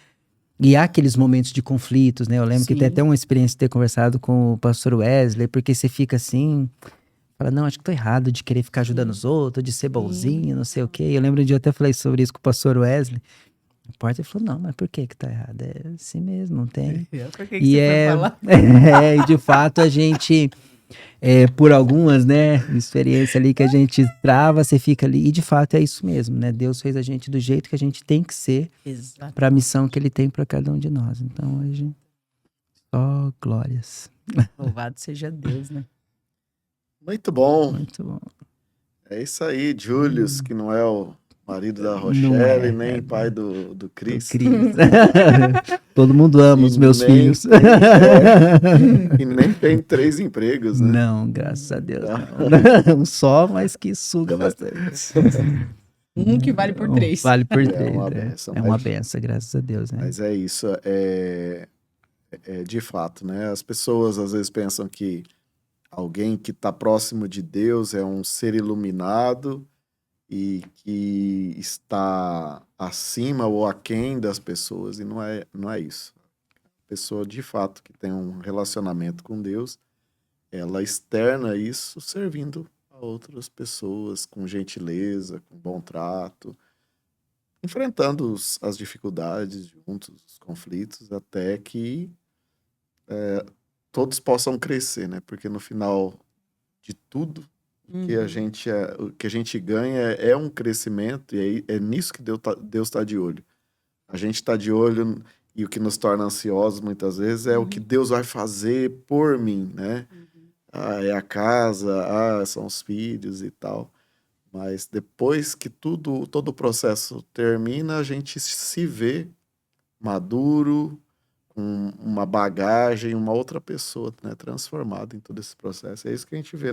S3: E há aqueles momentos de conflitos, né? Eu lembro que tem até uma experiência de ter conversado com o pastor Wesley, porque você fica assim... Fala, não, acho que tô errado de querer ficar ajudando os outros, de ser bonzinho, não sei o quê. Eu lembro de eu até falei sobre isso com o pastor Wesley. A porta, ele falou, não, mas por que tá errado? É assim mesmo, não tem.
S2: Por que você foi falar?
S3: E de fato a gente... por algumas, né, experiências ali que a gente trava, você fica ali, e de fato é isso mesmo, né, Deus fez a gente do jeito que a gente tem que ser para a missão que Ele tem para cada um de nós. Então hoje, só glórias.
S2: Louvado seja Deus, né?
S1: Muito bom.
S3: Muito bom.
S1: É isso aí, Julius, que não é o marido da Rochelle, nem pai do Cris.
S3: Todo mundo ama os meus filhos.
S1: E nem tem 3 empregos, né?
S3: Não, graças a Deus. Não. Um só, mas que suga bastante.
S2: Um que vale por 3.
S3: Vale por 3.
S1: É uma benção.
S3: É uma benção, graças a Deus, né?
S1: Mas é isso. De fato, né? As pessoas às vezes pensam que alguém que está próximo de Deus é um ser iluminado e que está acima ou aquém das pessoas, e não é isso. A pessoa, de fato, que tem um relacionamento com Deus, ela externa isso servindo a outras pessoas com gentileza, com bom trato, enfrentando as dificuldades juntos, os conflitos, até que todos possam crescer, né? Porque no final de tudo, o que a gente ganha é um crescimento, e aí é nisso que Deus está de olho. A gente está de olho, e o que nos torna ansiosos muitas vezes é o que Deus vai fazer por mim, né? É a casa, são os filhos e tal. Mas depois que todo o processo termina, a gente se vê maduro, com uma bagagem, uma outra pessoa, né, transformada em todo esse processo. É isso que a gente vê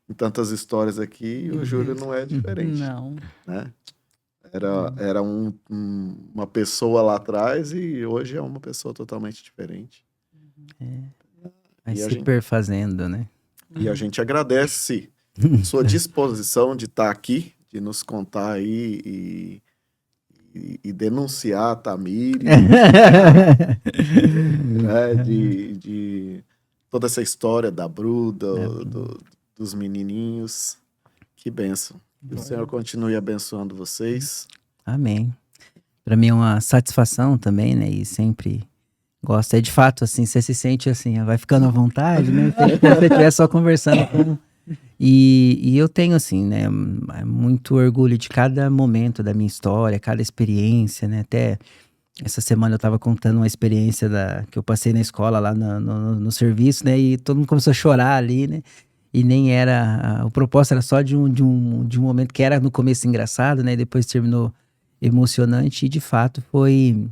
S1: em tantas histórias aqui, e o Júlio não é diferente.
S2: Não.
S1: Né? Era uma pessoa lá atrás e hoje é uma pessoa totalmente diferente.
S3: Vai se perfazendo, né?
S1: E a gente agradece sua disposição de estar aqui, de nos contar aí e denunciar a Tamires, né, de toda essa história da Bru, dos menininhos. Que bênção. Que o Senhor continue abençoando vocês.
S3: Amém. Para mim é uma satisfação também, né? E sempre gosto. De fato, assim, você se sente assim, vai ficando à vontade, né? Como se você estivesse só conversando E eu tenho, assim, né, muito orgulho de cada momento da minha história, cada experiência, né? Até essa semana eu tava contando uma experiência que eu passei na escola lá no serviço, né? E todo mundo começou a chorar ali, né? E nem era. O propósito era só de um momento que era no começo engraçado, né? E depois terminou emocionante. E de fato foi.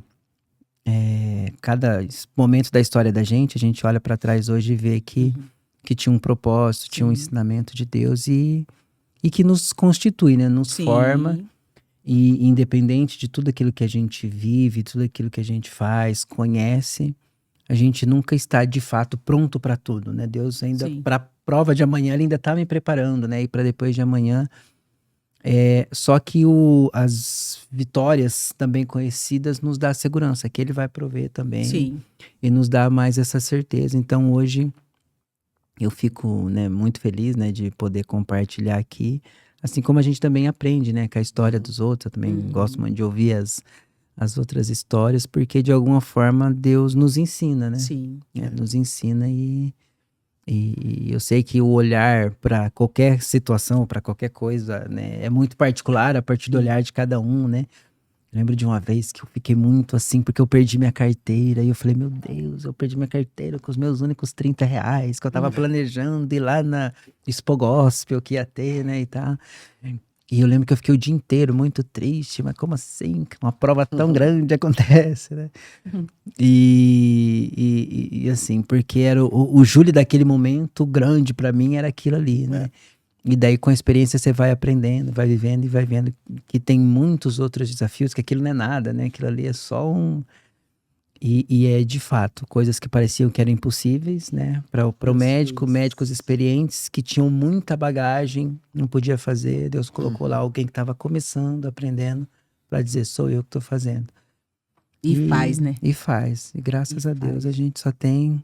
S3: Cada momento da história da gente, a gente olha para trás hoje e vê que tinha um propósito, tinha um
S2: Sim.
S3: ensinamento de Deus e que nos constitui, né? Nos forma.
S2: Sim.
S3: E independente de tudo aquilo que a gente vive, tudo aquilo que a gente faz, conhece, a gente nunca está de fato pronto para tudo, né? Deus ainda,
S2: Sim.
S3: para a prova de amanhã, ele ainda está me preparando, né? E para depois de amanhã. Só que as vitórias também conhecidas nos dá segurança, que ele vai prover também
S2: Sim.
S3: e nos dá mais essa certeza. Então hoje eu fico, né, muito feliz, né, de poder compartilhar aqui, assim como a gente também aprende, né, com a história dos outros. Eu também gosto muito de ouvir as outras histórias, porque de alguma forma Deus nos ensina, né?
S2: Sim.
S3: Nos ensina e eu sei que o olhar para qualquer situação, para qualquer coisa, né, é muito particular a partir do olhar de cada um, né? Eu lembro de uma vez que eu fiquei muito assim, porque eu perdi minha carteira. E eu falei, meu Deus, eu perdi minha carteira com os meus únicos R$ 30 que eu tava planejando ir lá na Expo Gospel que ia ter, né, e tal. E eu lembro que eu fiquei o dia inteiro muito triste, mas como assim? Uma prova tão grande acontece, né? E assim, porque era o Júlio daquele momento grande pra mim era aquilo ali, né? E daí com a experiência você vai aprendendo, vai vivendo e vai vendo que tem muitos outros desafios, que aquilo não é nada, né? Aquilo ali é só um... E é de fato, coisas que pareciam que eram impossíveis, né? Para o médico, médicos experientes que tinham muita bagagem, não podia fazer. Deus colocou lá alguém que estava começando, aprendendo, para dizer, sou eu que estou fazendo.
S2: E faz, né?
S3: E faz. E graças
S2: E
S3: a Deus
S2: faz.
S3: a gente só tem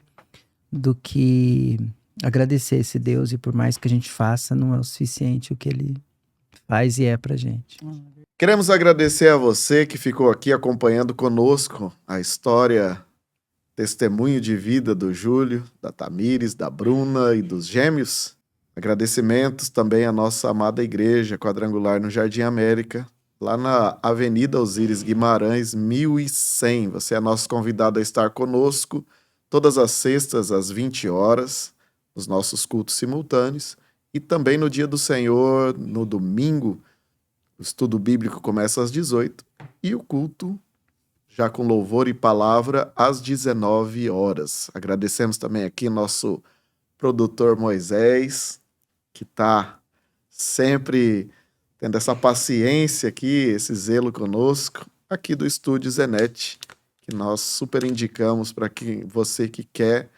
S3: do que agradecer esse Deus. E por mais que a gente faça, não é o suficiente o que ele faz e é pra gente.
S1: Queremos agradecer a você que ficou aqui acompanhando conosco a história, testemunho de vida do Júlio, da Tamires, da Bruna e dos gêmeos. Agradecimentos também à nossa amada igreja quadrangular no Jardim América, lá na Avenida Osíris Guimarães, 1100. Você é nosso convidado a estar conosco todas as sextas às 20 horas, nos nossos cultos simultâneos, e também no dia do Senhor, no domingo. O estudo bíblico começa às 18 e o culto, já com louvor e palavra, às 19 horas. Agradecemos também aqui nosso produtor Moisés, que está sempre tendo essa paciência aqui, esse zelo conosco, aqui do Estúdio Zenet, que nós super indicamos para que você que quer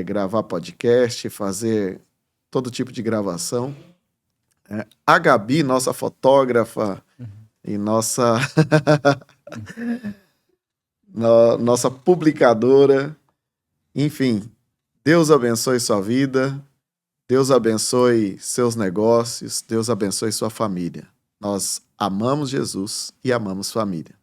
S1: gravar podcast, fazer todo tipo de gravação. A Gabi, nossa fotógrafa e nossa nossa publicadora. Enfim, Deus abençoe sua vida, Deus abençoe seus negócios, Deus abençoe sua família. Nós amamos Jesus e amamos família.